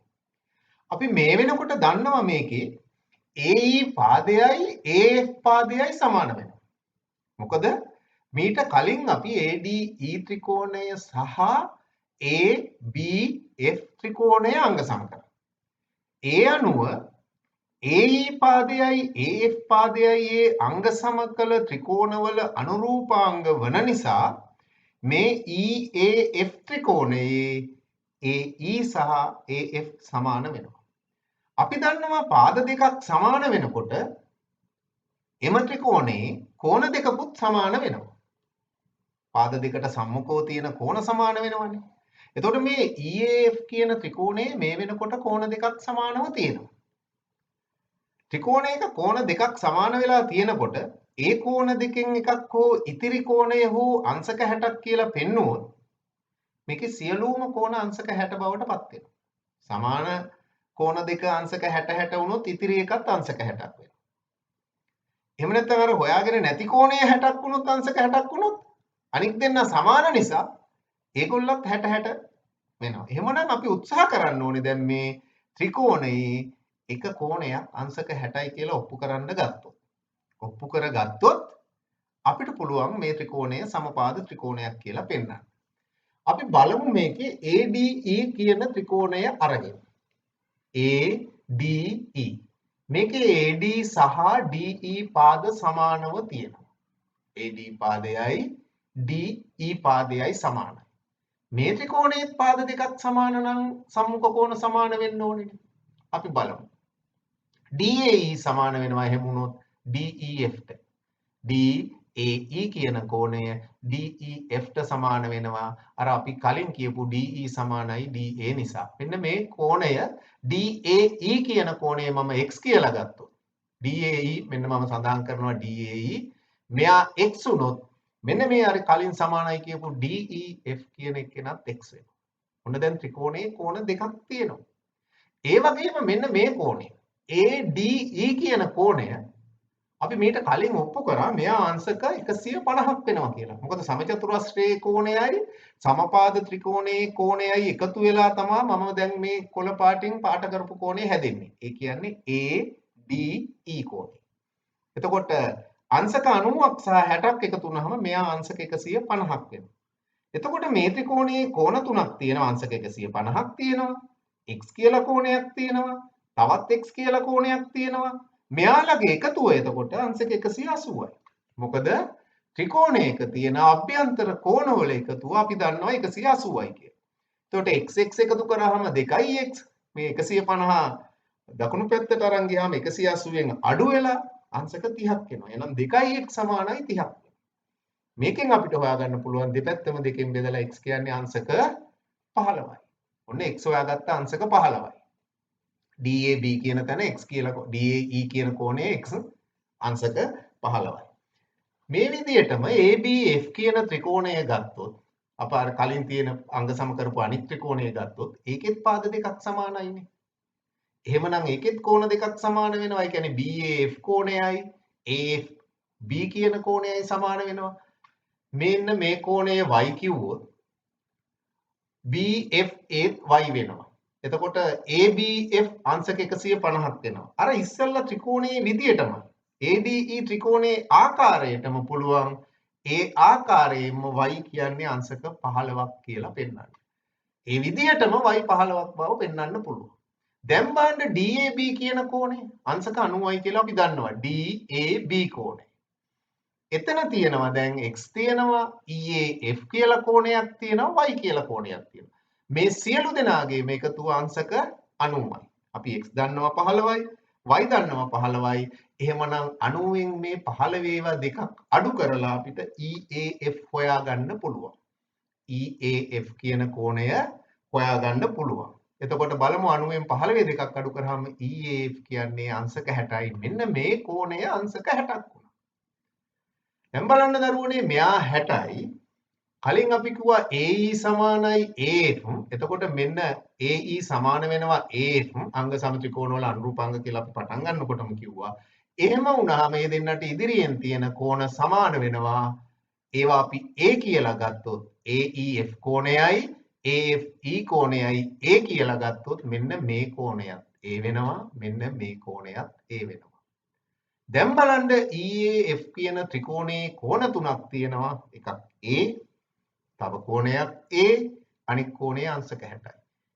Speaker 1: අපි මේ වෙනකොට දන්නවා මේකේ AE පාදයයි AF පාදයයි සමාන වෙනවා. මොකද මීට කලින් අපි ADE ත්‍රිකෝණය සහ ABF ත්‍රිකෝණය අංග සම කරා. ඒ අනුව AE පාදයයි AF පාදයයි අංග සම කළ ත්‍රිකෝණවල අනුරූපාංග වන නිසා මේ EAF ත්‍රිකෝණයේ AE සහ AF සමාන වෙනවා. අපි දන්නවා පාද දෙකක් සමාන වෙනකොට එම ත්‍රිකෝණයේ කෝණ දෙකකුත් සමාන වෙනවා. පාද දෙකට සම්මුඛව තියෙන කෝණ සමාන වෙනවනේ. එතකොට මේ EAF කියන ත්‍රිකෝණයේ මේ වෙනකොට කෝණ දෙකක් සමානව තියෙනවා. ත්‍රිකෝණයක කෝණ දෙකක් සමාන වෙලා තියෙනකොට ඒ කෝණ දෙකෙන් එකක් හෝ ඉතිරි කෝණය හෝ අංශක 60ක් කියලා පෙන්නුවොත් මේකේ සියලුම කෝණ අංශක 60 බවට පත් වෙනවා. සමාන කෝණ දෙක අංශක 60 60 වුණොත් ඉතිරි එකත් අංශක 60ක් වෙනවා. එහෙම නැත්නම් අර හොයාගෙන නැති කෝණය 60ක් වුණොත් අංශක 60ක් වුණොත් අනික් දෙන්න සමාන නිසා ඒගොල්ලත් 60 60 වෙනවා. එහෙමනම් අපි උත්සාහ කරන්න ඕනේ දැන් මේ ත්‍රිකෝණයේ එක කෝණයක් අංශක 60යි කියලා ඔප්පු කරන්න ගත්තොත්. ඔප්පු කරගත්තොත් අපිට පුළුවන් මේ ත්‍රිකෝණය සමපාද ත්‍රිකෝණයක් කියලා පෙන්වන්න. අපි බලමු මේකේ ADE කියන ත්‍රිකෝණය අරගෙන. ADE මේකේ AD සහ DE පාද සමානව තියෙනවා. AD පාදයයි DE පාදයයි සමානයි. මේ ත්‍රිකෝණයේ පාද දෙකක් සමාන නම් සම්මුඛ කෝණ සමාන වෙන්න ඕනේ. අපි බලමු. DAE සමාන වෙනවා එහෙම වුණොත් DEFට. DAE කියන කෝණය DEFට සමාන වෙනවා. අර අපි කලින් කියපු DE සමානයි DA නිසා. මෙන්න මේ කෝණය DAE කියන කෝණය මම x කියලා ගත්තොත්. DAE මෙන්න මම සඳහන් කරනවා DAE. මෙයා x උනොත් මෙන්න මේ අර කලින් සමානයි කියපු DEF කියන එකනත් x වෙනවා. ඔන්න දැන් ත්‍රිකෝණයේ කෝණ දෙකක් තියෙනවා. ඒ වගේම මෙන්න මේ කෝණය ADE කියන කෝණය අපි මීට කලින් ඔප්පු කරා මෙයා අංශක 150ක් වෙනවා කියලා. මොකද සමචතුරස්‍රයේ කෝණයයි සමපාද ත්‍රිකෝණයේ කෝණයයි එකතු වෙලා තමයි මම දැන් මේ කොළ පාටින් පාට කරපු කෝණය හැදෙන්නේ. ඒ කියන්නේ ADE කෝණය. එතකොට අංශක 90ක් සහ 60ක් එකතු වුනහම මෙයා අංශක 150ක් වෙනවා. එතකොට මේ ත්‍රිකෝණයේ කෝණ තුනක් තියෙනවා. අංශක 150ක් තියෙනවා. x කියලා කෝණයක් තියෙනවා. තවත් x කියලා කෝණයක් තියෙනවා. මෙයාලගේ එකතුව එතකොට අංශක 180යි. මොකද ත්‍රිකෝණයක තියෙන අභ්‍යන්තර කෝණවල එකතුව අපි දන්නවා 180යි කියලා. එතකොට x එකතු කරාම 2x මේ 150 දකුණු පැත්තට අරන් ගියාම 180න් අඩු වෙලා අංශක 30ක් එනවා. එහෙනම් 2x සමානයි 30ක්. මේකෙන් අපිට හොයාගන්න පුළුවන් දෙපැත්තම දෙකෙන් බෙදලා x කියන්නේ අංශක 15යි. ඔන්න x හොයාගත්ත අංශක 15යි. DAB කියන තැන x කියලා DAE කියන කෝණය x අංශක 15යි. මේ විදිහටම ABF කියන ත්‍රිකෝණය ගත්තොත් අප අර කලින් තියෙන අංග සම කරපු අනිත් ත්‍රිකෝණය ගත්තොත් ඒකෙත් පාද දෙකක් සමානයිනේ. එහෙමනම් ඒකෙත් කෝණ දෙකක් සමාන වෙනවා. ඒ කියන්නේ BAF කෝණයයි AFB කියන කෝණයයි සමාන වෙනවා. මෙන්න මේ කෝණය y කිව්වොත් BFA y වෙනවා. එතකොට ABF අංශක 150ක් වෙනවා. අර ඉස්සෙල්ලා ත්‍රිකෝණයේ විදියටම ADE ත්‍රිකෝණයේ ආකාරයටම පුළුවන් ඒ ආකාරයෙන්ම y කියන්නේ අංශක 15ක් කියලා පෙන්වන්න. ඒ විදියටම y 15ක් බව පෙන්වන්න පුළුවන්. දැන් බලන්න DAB කියන කෝණය අංශක 90යි කියලා අපි දන්නවා. DAB කෝණය. එතන තියෙනවා දැන් x තියෙනවා EAF කියලා කෝණයක් තියෙනවා y කියලා කෝණයක් තියෙනවා. මේ සියලු දෙනාගේ මේකතුව අංශක 90යි. අපි x දන්නවා 15යි, y දන්නවා 15යි. එහෙමනම් 90න් මේ 15 ඒවා දෙකක් අඩු කරලා අපිට EAF හොයාගන්න පුළුවන්. EAF කියන කෝණය හොයාගන්න පුළුවන්. එතකොට බලමු 90න් 15 දෙකක් අඩු කරාම EAF කියන්නේ අංශක 60යි. මෙන්න මේ කෝණය අංශක 60ක් වුණා. දැන් බලන්න දරුවනේ මෙයා 60යි. කලින් අපි කිව්වා AE සමානයි AF. එතකොට මෙන්න AE සමාන වෙනවා AF අංග සමත්‍රිකෝණ වල අනුරූපාංග කියලා අපි පටන් ගන්නකොටම කිව්වා. එහෙම වුණාම මේ දෙන්නට ඉදිරියෙන් තියෙන කෝණ සමාන වෙනවා. ඒවා අපි A කියලා ගත්තොත් AEF කෝණයයි AFE කෝණයයි A කියලා ගත්තොත් මෙන්න මේ කෝණයත් A වෙනවා. මෙන්න මේ කෝණයත් A වෙනවා. දැන් බලන්න EAF කියන ත්‍රිකෝණයේ කෝණ තුනක් තියෙනවා. එකක් A තව කෝණයක් A අනිත් කෝණය අංශක 60යි.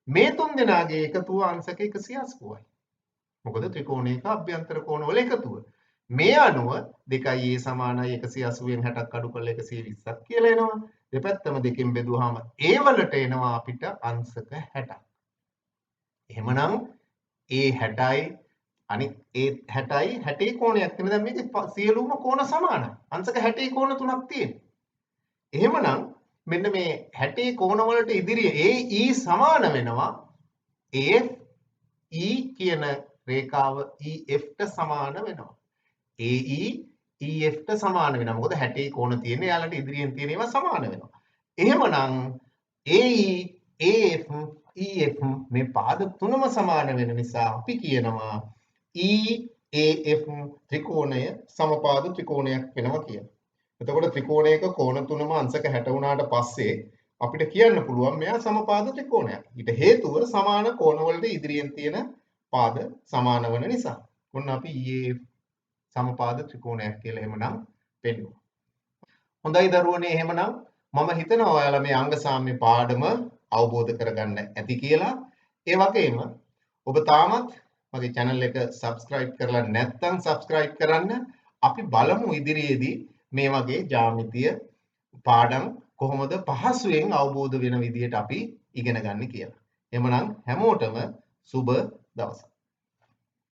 Speaker 1: මේ තුන් දෙනාගේ එකතුව අංශක 180යි. මොකද ත්‍රිකෝණයක අභ්‍යන්තර කෝණ වල එකතුව. මේ අනුව 2a සමානයි 180න් 60ක් අඩු කරලා 120ක් කියලා එනවා. දෙපැත්තම දෙකෙන් බෙදුවාම a වලට එනවා අපිට අංශක 60ක්. එහෙමනම් a 60යි අනිත් a 60යි 60 කෝණයක් තියෙන. දැන් මේකේ සියලුම කෝණ සමානයි. අංශක 60 කෝණ තුනක් තියෙනවා. එහෙමනම් මෙන්න මේ 60 කෝණ වලට ඉදිරියේ AE සමාන වෙනවා AFE කියන රේඛාව EF ට සමාන වෙනවා. AE EF ට සමාන වෙනවා. මොකද 60 කෝණ තියෙන. යාලට ඉදිරියෙන් තියෙන ඒවා සමාන වෙනවා. එහෙමනම් AE AF EF මේ පාද තුනම සමාන වෙන නිසා අපි කියනවා EAF ත්‍රිකෝණය සමපාද ත්‍රිකෝණයක් වෙනවා කියලා. එතකොට ත්‍රිකෝණයක කෝණ තුනම අංශක 60 වුණාට පස්සේ අපිට කියන්න පුළුවන් මෙයා සමපාද ත්‍රිකෝණයක්. ඊට හේතුව සමාන කෝණ වලට ඉදිරියෙන් තියෙන පාද සමාන වන නිසා. ඔන්න අපි EAF සමපාද ත්‍රිකෝණයක් කියලා එහෙමනම් පෙන්වුවා. හොඳයි දරුවනේ එහෙමනම් මම හිතනවා ඔයාලා මේ අංග සාම්‍ය පාඩම අවබෝධ කරගන්න ඇති කියලා. ඒ වගේම ඔබ තාමත් මගේ channel එක subscribe කරලා නැත්නම් subscribe කරන්න. අපි බලමු ඉදිරියේදී මේ වගේ ජ්‍යාමිතිය පාඩම් කොහොමද පහසුවෙන් අවබෝධ වෙන විදියට අපි ඉගෙන ගන්න කියලා. එහෙමනම් හැමෝටම සුබ දවසක්.